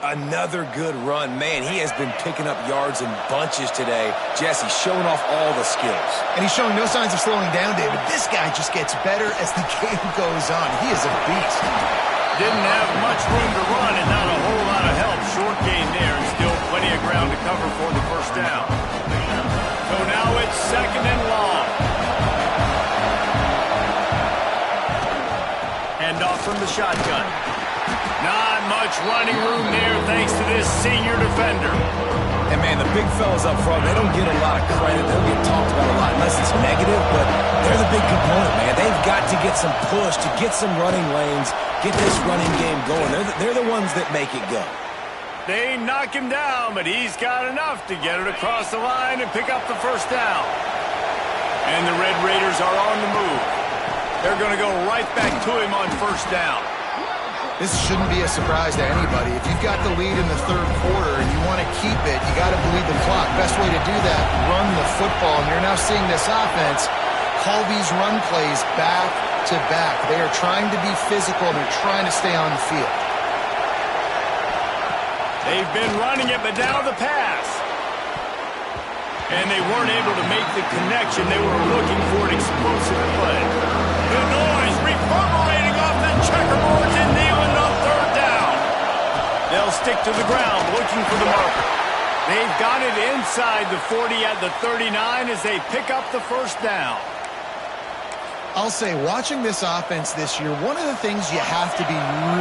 Another good run. Man, he has been picking up yards in bunches today. Jesse showing off all the skills. And he's showing no signs of slowing down, David. This guy just gets better as the game goes on. He is a beast. Didn't have much room to run and not a whole lot of help. Short gain there and still plenty of ground to cover for the first down. So now it's second and long. Hand off from the shotgun. Not much running room there thanks to this senior defender. And And, man, the big fellas up front, they don't get a lot of credit. They don't get talked about a lot unless it's negative, but they're the big component, man. They've got to get some push, to get some running lanes, get this running game going. They're the ones that make it go. They knock him down, but he's got enough to get it across the line and pick up the first down. And the Red Raiders are on the move. They're going to go right back to him on first down. This shouldn't be a surprise to anybody. If you've got the lead in the third quarter and you want to keep it, you got to bleed the clock. Best way to do that, run the football. And you're now seeing this offense call these run plays back to back. They are trying to be physical. They're trying to stay on the field. They've been running it, but now the pass. And they weren't able to make the connection. They were looking for an explosive play. The noise reverberating off the checkerboards and kneeling on third down. They'll stick to the ground looking for the marker. They've got it inside the 40 at the 39 as they pick up the first down. I'll say, watching this offense this year, one of the things you have to be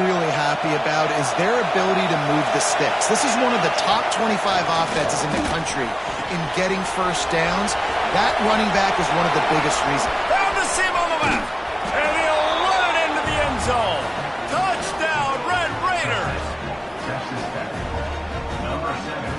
really happy about is their ability to move the sticks. This is one of the top 25 offenses in the country in getting first downs. That running back is one of the biggest reasons. Found the seam on the left, and he'll run it into the end zone. Touchdown, Red Raiders. Number 7.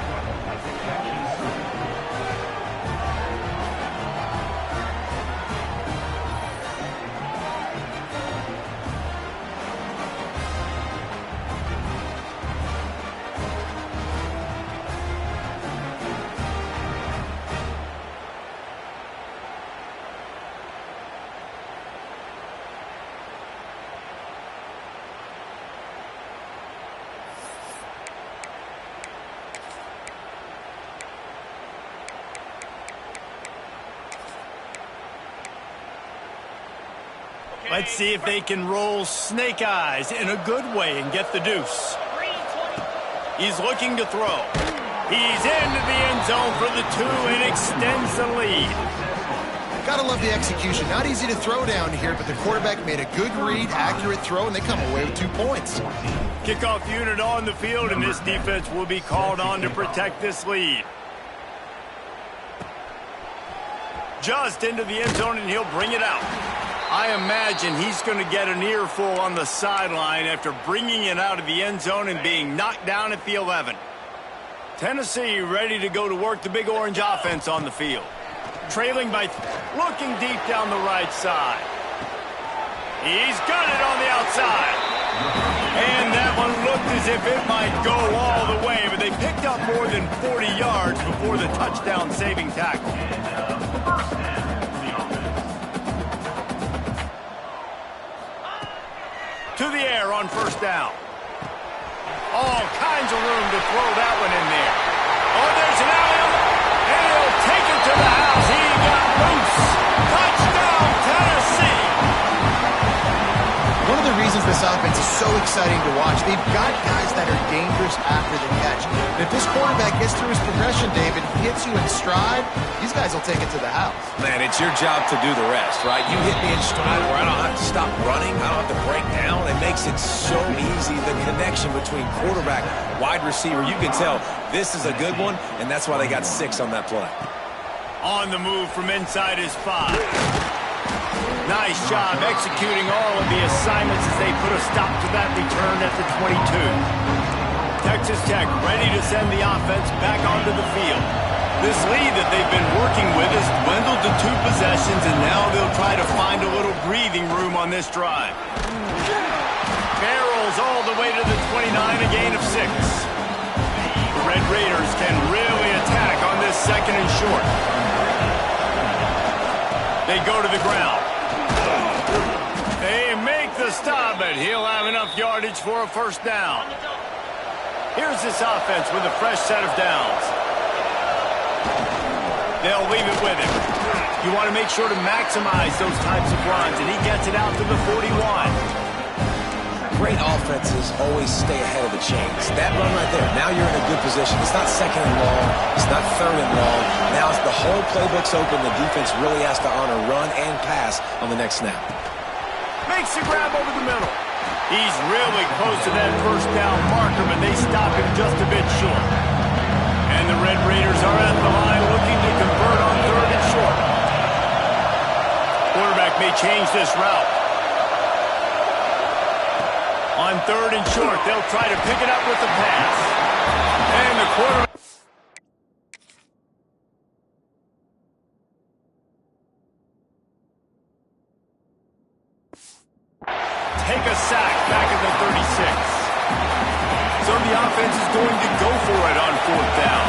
Let's see if they can roll snake eyes in a good way and get the deuce. He's looking to throw. He's into the end zone for the 2 and extends the lead. Gotta love the execution. Not easy to throw down here, but the quarterback made a good read, accurate throw, and they come away with 2 points. Kickoff unit on the field, and this defense will be called on to protect this lead. Just into the end zone, and he'll bring it out. I imagine he's going to get an earful on the sideline after bringing it out of the end zone and being knocked down at the 11. Tennessee ready to go to work the Big Orange offense on the field. Trailing by looking deep down the right side. He's got it on the outside. And that one looked as if it might go all the way, but they picked up more than 40 yards before the touchdown-saving tackle. To the air on first down. All kinds of room to throw that one in there. Oh, there's an alley-oop, and he'll take it to the house. He got loose. Touchdown, Tennessee. One of the reasons this offense is so exciting to watch, they've got guys that are dangerous after the catch. And if this quarterback gets through his progression, David, hits you in stride, these guys will take it to the house. Man, it's your job to do the rest, right? You hit me in stride where I don't have to stop running. I don't have to break down. It makes it so easy, the connection between quarterback, wide receiver. You can tell this is a good one, and that's why they got 6 on that play. On the move from inside his 5. Nice job executing all of the assignments as they put a stop to that return at the 22. Texas Tech ready to send the offense back onto the field. This lead that they've been working with has dwindled to 2 possessions, and now they'll try to find a little breathing room on this drive. Barrels all the way to the 29, a gain of 6. The Red Raiders can really attack on this second and short. They go to the ground. They make the stop, but he'll have enough yardage for a first down. Here's this offense with a fresh set of downs. They'll leave it with him. You want to make sure to maximize those types of runs, and he gets it out to the 41. Great offenses always stay ahead of the chains. That run right there, now you're in a good position. It's not second and long. It's not third and long. Now the whole playbook's open. The defense really has to honor run and pass on the next snap. Makes the grab over the middle. He's really close to that first down marker, but they stop him just a bit short. And the Red Raiders are at the line looking to convert on 3rd and short. Quarterback may change this route. On 3rd and short, they'll try to pick it up with the pass. And the quarterback... take a sack back at the 36. So the offense is going to go for it on 4th down.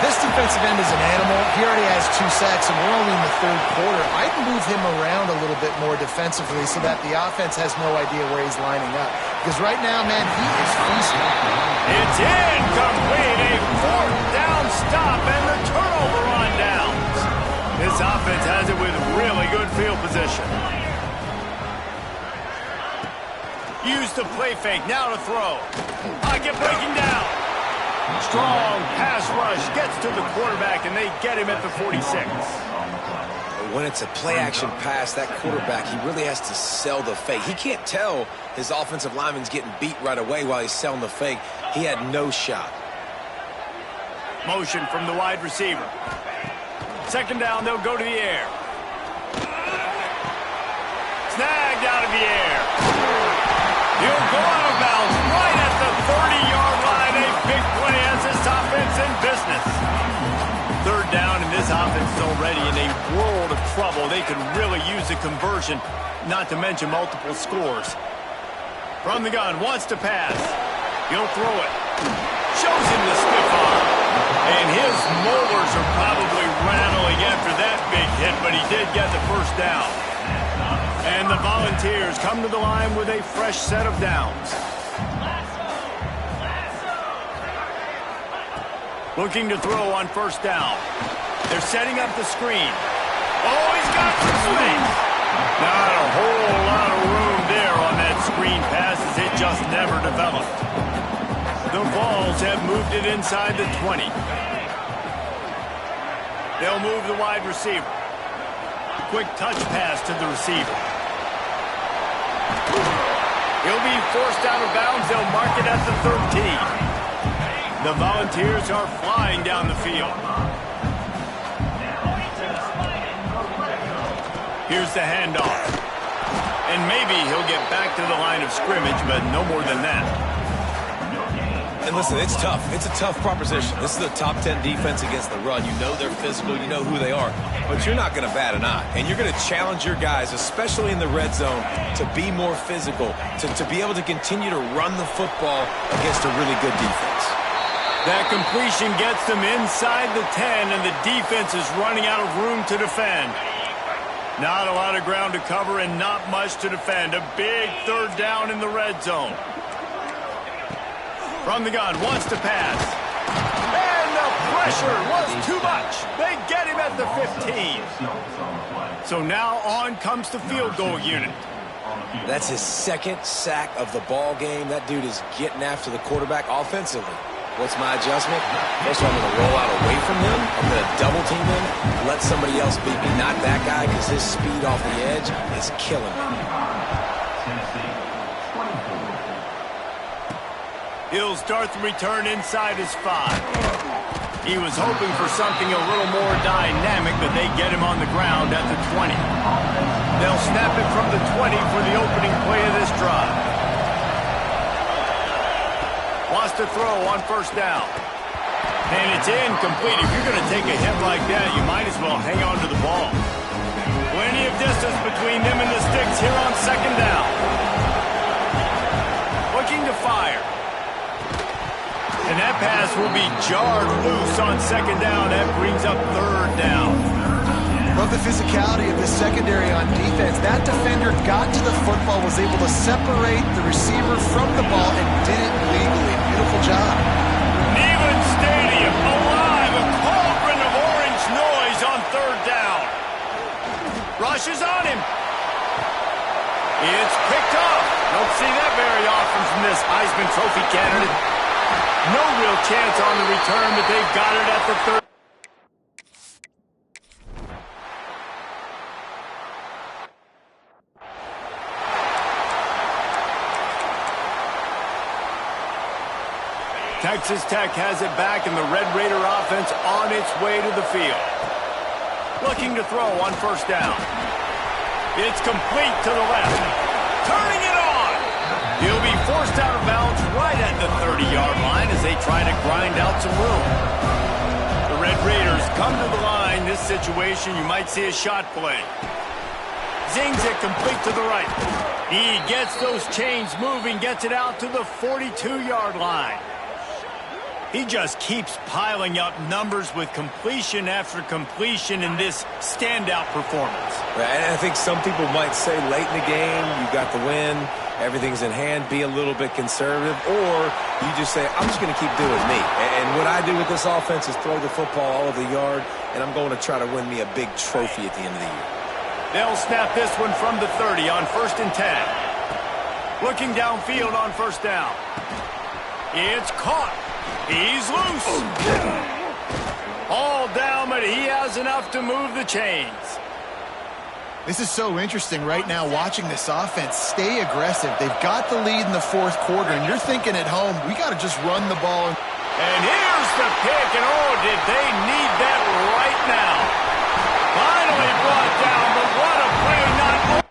This defensive end is an animal. He already has 2 sacks, and we're only in the 3rd quarter. I'd move him around a little bit more defensively so that the offense has no idea where he's lining up. Because right now, man, he is feasting. It's incomplete. A 4th down stop and the turnover on downs. This offense has it with really good field position. Use the play fake, now to throw. Pocket breaking down. Strong pass rush gets to the quarterback, and they get him at the 46. When it's a play-action pass, that quarterback, he really has to sell the fake. He can't tell his offensive lineman's getting beat right away while he's selling the fake. He had no shot. Motion from the wide receiver. 2nd down, they'll go to the air. Snagged out of the air. He'll go out of bounds right at the 30-yard line. A big play as this offense in business. 3rd down, and this offense is already in a world of trouble. They could really use a conversion, not to mention multiple scores. From the gun, wants to pass. He'll throw it. Shows him the stiff arm. And his molars are probably rattling after that big hit, but he did get the 1st down. And the Volunteers come to the line with a fresh set of downs. Looking to throw on 1st down. They're setting up the screen. Oh, he's got the swing. Not a whole lot of room there on that screen pass as it just never developed. The Vols have moved it inside the 20. They'll move the wide receiver. Quick touch pass to the receiver. He'll be forced out of bounds. They'll mark it at the 13. The Volunteers are flying down the field. Here's the handoff. And maybe he'll get back to the line of scrimmage, but no more than that. And listen, it's tough. It's a tough proposition. This is a top 10 defense against the run. You know they're physical. You know who they are. But you're not going to bat an eye. And you're going to challenge your guys, especially in the red zone, to be more physical, to be able to continue to run the football against a really good defense. That completion gets them inside the 10, and the defense is running out of room to defend. Not a lot of ground to cover and not much to defend. A big 3rd down in the red zone. From the gun, wants to pass. And the pressure was too much. They get him at the 15. So now on comes the field goal unit. That's his 2nd sack of the ball game. That dude is getting after the quarterback offensively. What's my adjustment? First of all, I'm going to roll out away from him. I'm going to double team him, let somebody else beat me. Not that guy, because his speed off the edge is killing me. He'll start the return inside his 5. He was hoping for something a little more dynamic, but they get him on the ground at the 20. They'll snap it from the 20 for the opening play of this drive. Wants to throw on 1st down. And it's incomplete. If you're going to take a hit like that, you might as well hang on to the ball. Plenty of distance between them and the sticks here on 2nd down. Looking to fire. And that pass will be jarred loose on 2nd down. That brings up 3rd down. Love the physicality of the secondary on defense. That defender got to the football, was able to separate the receiver from the ball, and did it legally. Beautiful job. Neyland Stadium alive. A cauldron of orange noise on 3rd down. Rushes on him. It's picked off. Don't see that very often from this Heisman Trophy candidate. No real chance on the return, but they've got it at the 3rd. Texas Tech has it back, and the Red Raider offense on its way to the field. Looking to throw on first down. It's complete to the left. Turning it on. He'll be forced out of bounds right at the 30-yard line as they try to grind out some room. The Red Raiders come to the line. This situation, you might see a shot play. Zings it complete to the right. He gets those chains moving, gets it out to the 42-yard line. He just keeps piling up numbers with completion after completion in this standout performance. And I think some people might say late in the game, you got the win, everything's in hand, be a little bit conservative, or you just say, I'm just going to keep doing me. And what I do with this offense is throw the football all over the yard, and I'm going to try to win me a big trophy at the end of the year. They'll snap this one from the 30 on 1st and 10. Looking downfield on first down. It's caught. He's loose. All down, but he has enough to move the chains. This is so interesting right now watching this offense stay aggressive. They've got the lead in the fourth quarter, and you're thinking at home, we got to just run the ball. And here's the pick, and oh, did they need that right now. Finally brought down, but what a play not...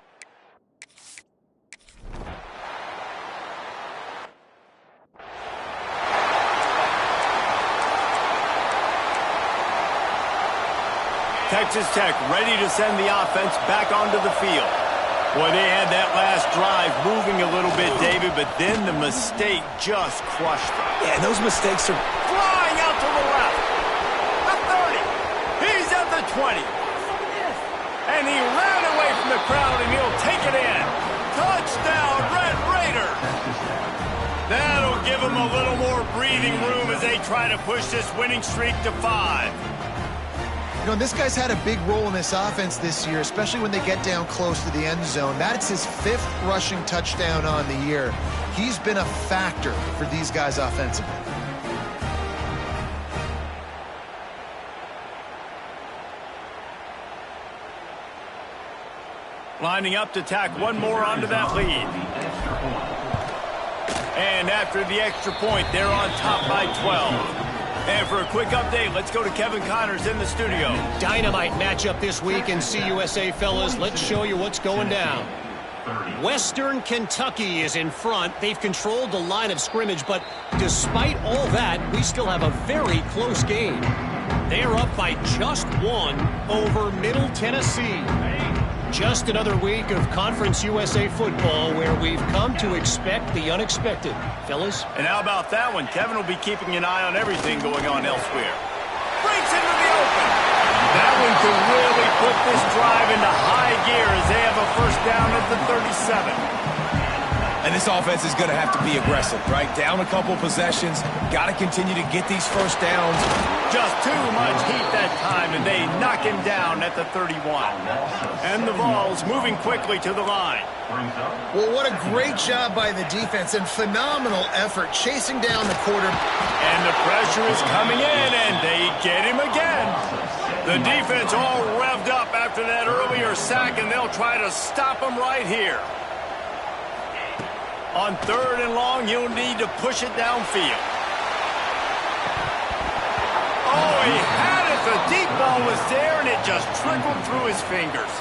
Texas Tech ready to send the offense back onto the field. Boy, they had that last drive moving a little bit, David, but then the mistake just crushed them. Yeah, those mistakes are... Flying out to the left. The 30. He's at the 20. And he ran away from the crowd, and he'll take it in. Touchdown, Red Raider. That'll give them a little more breathing room as they try to push this winning streak to 5. You know, this guy's had a big role in this offense this year, especially when they get down close to the end zone. That's his 5th rushing touchdown on the year. He's been a factor for these guys offensively. Lining up to tack one more onto that lead. And after the extra point, they're on top by 12. And for a quick update, let's go to Kevin Connors in the studio. Dynamite matchup this week in CUSA, fellas. Let's show you what's going down. Western Kentucky is in front. They've controlled the line of scrimmage, but despite all that, we still have a very close game. They're up by just 1 over Middle Tennessee. Just another week of Conference USA football where we've come to expect the unexpected. Fellas? And how about that one? Kevin will be keeping an eye on everything going on elsewhere. Breaks into the open. That one could really put this drive into high gear as they have a first down at the 37. And this offense is going to have to be aggressive, right? Down a couple possessions. Got to continue to get these first downs. Just too much heat that time, and they knock him down at the 31. And the Vols moving quickly to the line. Well, what a great job by the defense and phenomenal effort chasing down the quarter. And the pressure is coming in, and they get him again. The defense all revved up after that earlier sack, and they'll try to stop him right here. On 3rd and long, you'll need to push it downfield. Oh, he had it. The deep ball was there, and it just trickled through his fingers.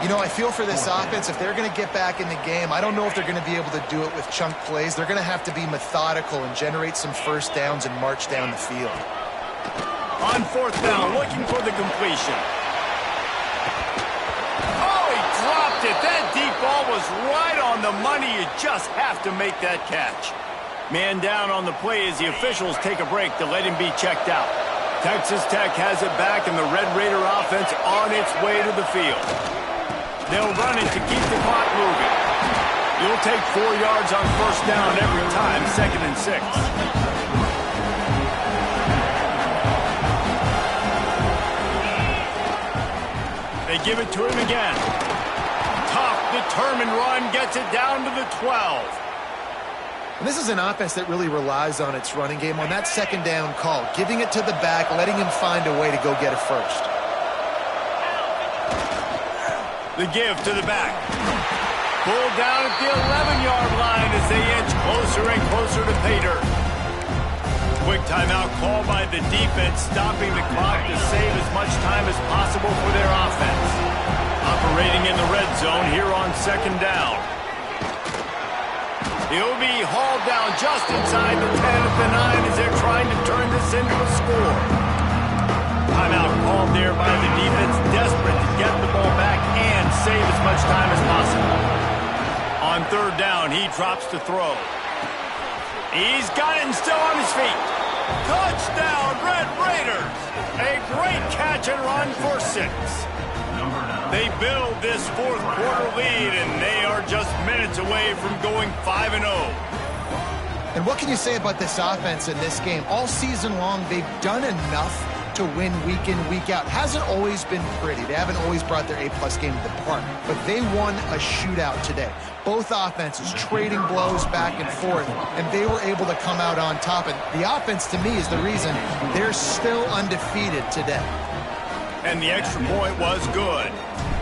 You know, I feel for this offense, if they're going to get back in the game, I don't know if they're going to be able to do it with chunk plays. They're going to have to be methodical and generate some first downs and march down the field. On 4th down, looking for the completion. Dropped it. That deep ball was right on the money. You just have to make that catch. Man down on the play as the officials take a break to let him be checked out. Texas Tech has it back, and the Red Raider offense on its way to the field. They'll run it to keep the clock moving. You'll take 4 yards on first down every time, 2nd and 6. They give it to him again. Tough, determined run, gets it down to the 12. And this is an offense that really relies on its running game on that 2nd down call, giving it to the back, letting him find a way to go get a first. The give to the back. Pulled down at the 11-yard line as they inch closer and closer to pay dirt. quick timeout called by the defense, stopping the clock to save as much time as possible for their offense. Operating in the red zone here on second down. He'll be hauled down just inside the 10 at the 9 as they're trying to turn this into a score. Timeout called there by the defense, desperate to get the ball back and save as much time as possible. On third down, he drops to throw. He's got it and still on his feet. Touchdown, Red Raiders! A great catch and run for 6. They build this fourth quarter lead, and they are just minutes away from going 5-0. And what can you say about this offense in this game? All season long, they've done enough to win week in, week out. Hasn't always been pretty. They haven't always brought their A-plus game to the park, but they won a shootout today. Both offenses trading blows back and forth, and they were able to come out on top. And the offense, to me, is the reason they're still undefeated today. And the extra point was good.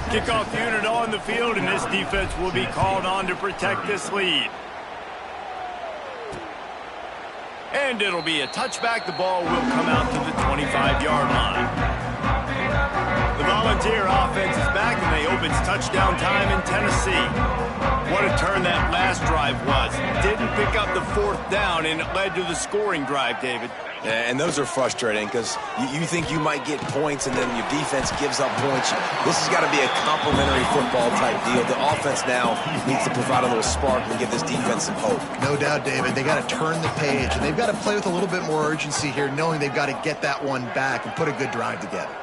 Kickoff unit on the field, and this defense will be called on to protect this lead. And it'll be a touchback. The ball will come out to the 25-yard line. The Volunteer offense is back, and they open touchdown time in Tennessee. What a turn that last drive was. Didn't pick up the fourth down, and it led to the scoring drive, David. Yeah, and those are frustrating because you think you might get points and then your defense gives up points. This has got to be a complimentary football type deal. The offense now needs to provide a little spark and give this defense some hope. No doubt, David. They got to turn the page, and they've got to play with a little bit more urgency here, knowing they've got to get that one back and put a good drive together.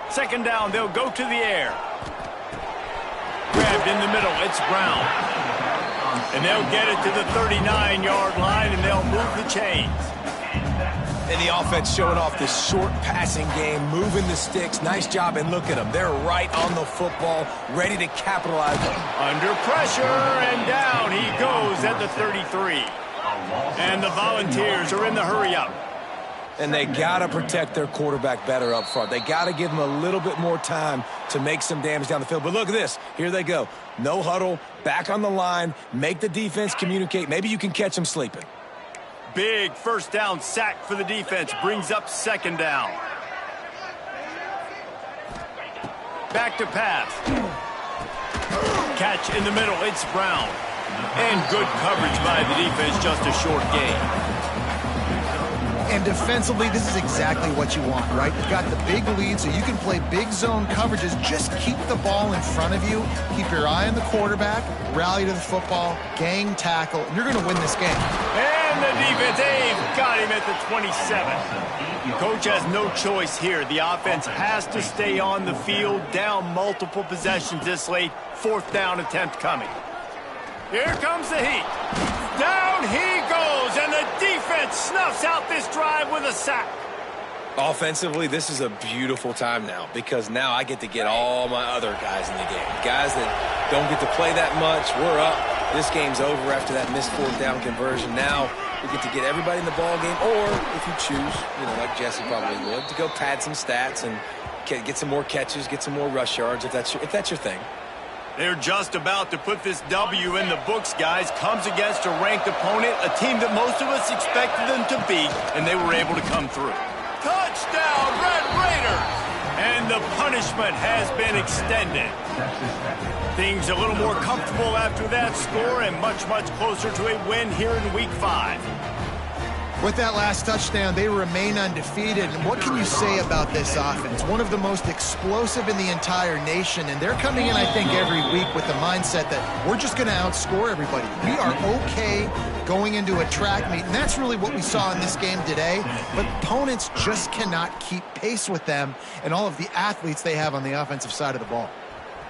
Second down, they'll go to the air. Grabbed in the middle, it's Brown. And they'll get it to the 39-yard line, and they'll move the chains. And the offense showing off this short passing game, moving the sticks. Nice job, and look at them. They're right on the football, ready to capitalize. Under pressure, and down he goes at the 33. And the Volunteers are in the hurry-up. And they got to protect their quarterback better up front. They got to give him a little bit more time to make some damage down the field. But look at this. Here they go. No huddle, back on the line, make the defense communicate. Maybe you can catch them sleeping. Big first down sack for the defense. Brings up second down. Back to pass. Catch in the middle. It's Brown. And good coverage by the defense. Just a short gain. And defensively, this is exactly what you want, right? You've got the big lead, so you can play big zone coverages. Just keep the ball in front of you. Keep your eye on the quarterback. Rally to the football. Gang tackle. And you're going to win this game. And the defense, they've got him at the 27. Coach has no choice here. The offense has to stay on the field, down multiple possessions this late. Fourth down attempt coming. Here comes the heat. Down he goes, and the defense snuffs out this drive with a sack. Offensively, this is a beautiful time now because now I get to get all my other guys in the game. Guys that don't get to play that much, we're up. This game's over after that missed fourth down conversion. Now we get to get everybody in the ball game, or if you choose, like Jesse probably would, to go pad some stats and get some more catches, get some more rush yards if that's your thing. They're just about to put this W in the books, guys. Comes against a ranked opponent, a team that most of us expected them to beat, and they were able to come through. Touchdown, Red Raiders! And the punishment has been extended. Things a little more comfortable after that score and much, much closer to a win here in Week 5. With that last touchdown, they remain undefeated. And what can you say about this offense? One of the most explosive in the entire nation. And they're coming in, I think, every week with the mindset that we're just going to outscore everybody. We are okay going into a track meet. And that's really what we saw in this game today. But opponents just cannot keep pace with them and all of the athletes they have on the offensive side of the ball.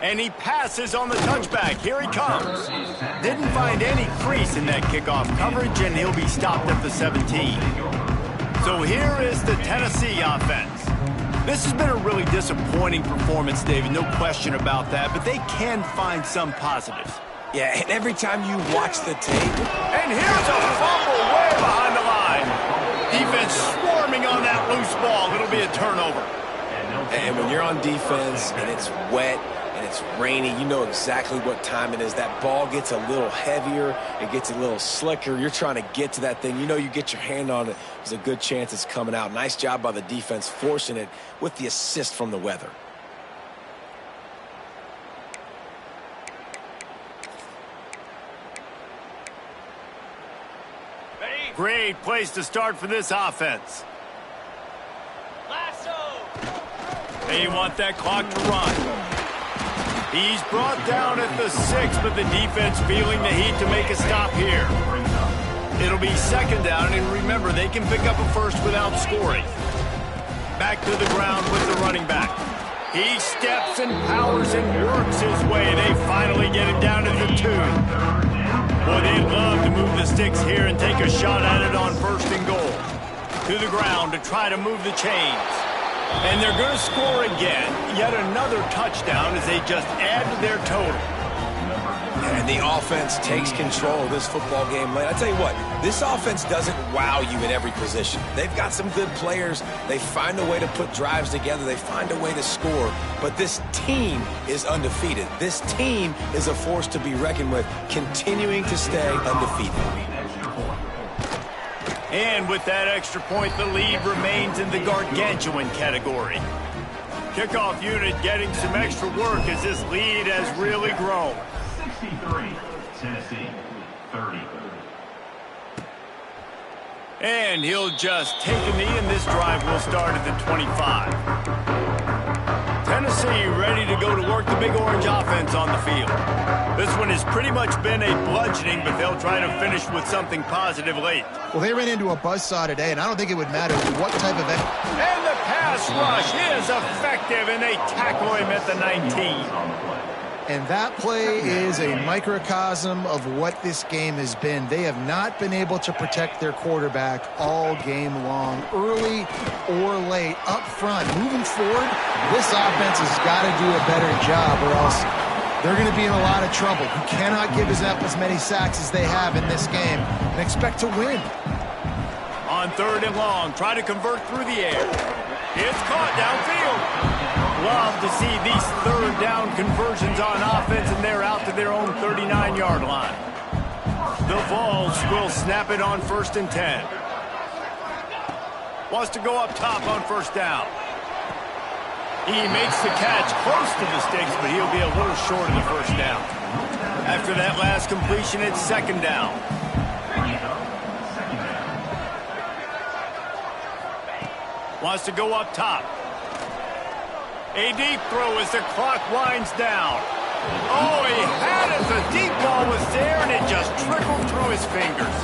And he passes on the touchback. Here he comes. Didn't find any crease in that kickoff coverage, and he'll be stopped at the 17. So here is the Tennessee offense. This has been a really disappointing performance, David, no question about that, but they can find some positives. Yeah, and every time you watch the tape. And here's a fumble way behind the line. Defense swarming on that loose ball. It'll be a turnover. And when you're on defense and it's wet, It's rainy. You know exactly what time it is. That ball gets a little heavier. It gets a little slicker. You're trying to get to that thing. You know you get your hand on it. There's a good chance it's coming out. Nice job by the defense forcing it with the assist from the weather. Great place to start for this offense. They want that clock to run. He's brought down at the 6, but the defense feeling the heat to make a stop here. It'll be second down, and remember, they can pick up a first without scoring. Back to the ground with the running back. He steps and powers and works his way. They finally get him down to the 2. Boy, they'd love to move the sticks here and take a shot at it on 1st and goal. To the ground to try to move the chains. And they're going to score again. Yet another touchdown as they just add to their total. And the offense takes control of this football game late. I tell you what, this offense doesn't wow you in every position. They've got some good players. They find a way to put drives together. They find a way to score. But this team is undefeated. This team is a force to be reckoned with, continuing to stay undefeated. And with that extra point, the lead remains in the gargantuan category. Kickoff unit getting some extra work as this lead has really grown. 63, Tennessee, 30. And he'll just take a knee, and this drive will start at the 25. Tennessee ready to go to work the Big Orange offense on the field. This one has pretty much been a bludgeoning, but they'll try to finish with something positive late. Well, they ran into a buzzsaw today, and I don't think it would matter what type of... And the pass rush is effective, and they tackle him at the 19. And that play is a microcosm of what this game has been. They have not been able to protect their quarterback all game long, early or late, up front. Moving forward, this offense has got to do a better job or else they're going to be in a lot of trouble. You cannot give up as many sacks as they have in this game and expect to win. On 3rd and long, try to convert through the air. It's caught downfield. Love to see these 3rd down conversions on offense, and they're out to their own 39-yard line. The Vols will snap it on 1st and 10. Wants to go up top on 1st down. He makes the catch close to the sticks, but he'll be a little short of the 1st down. After that last completion, it's 2nd down. Wants to go up top. A deep throw as the clock winds down. Oh, he had it. The deep ball was there, and it just trickled through his fingers.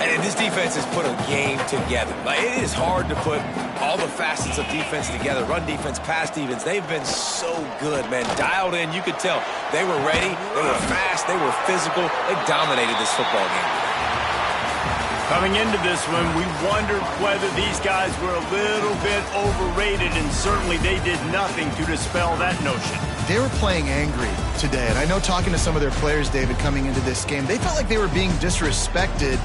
And this defense has put a game together. Like, it is hard to put all the facets of defense together. Run defense, pass defense. They've been so good, man. Dialed in. You could tell they were ready. They were fast. They were physical. They dominated this football game. Coming into this one, we wondered whether these guys were a little bit overrated, and certainly they did nothing to dispel that notion. They were playing angry today, and I know talking to some of their players, David, coming into this game, they felt like they were being disrespected.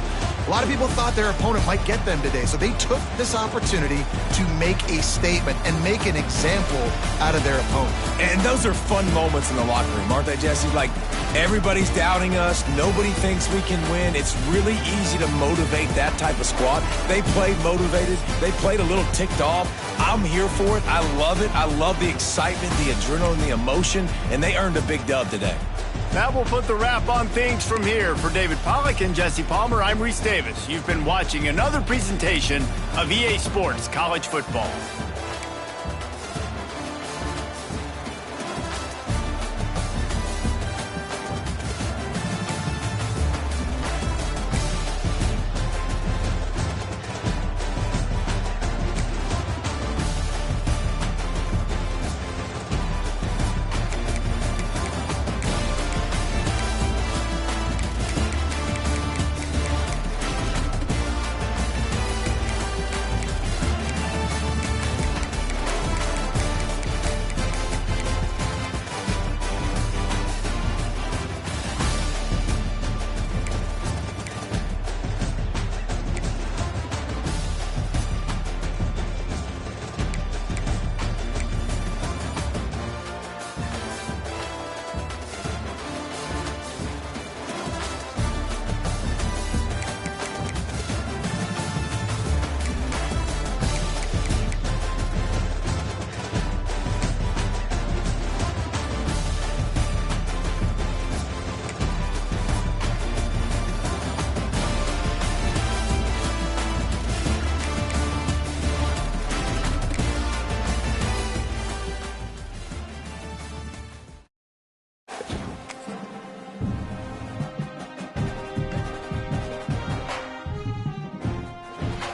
A lot of people thought their opponent might get them today, so they took this opportunity to make a statement and make an example out of their opponent. And those are fun moments in the locker room, aren't they, Jesse? Like, everybody's doubting us. Nobody thinks we can win. It's really easy to motivate that type of squad. They played motivated. They played a little ticked off. I'm here for it. I love it. I love the excitement, the adrenaline, the emotion, and they earned a big dub today. That will put the wrap on things from here. For David Pollack and Jesse Palmer, I'm Reese Davis. You've been watching another presentation of EA Sports College Football.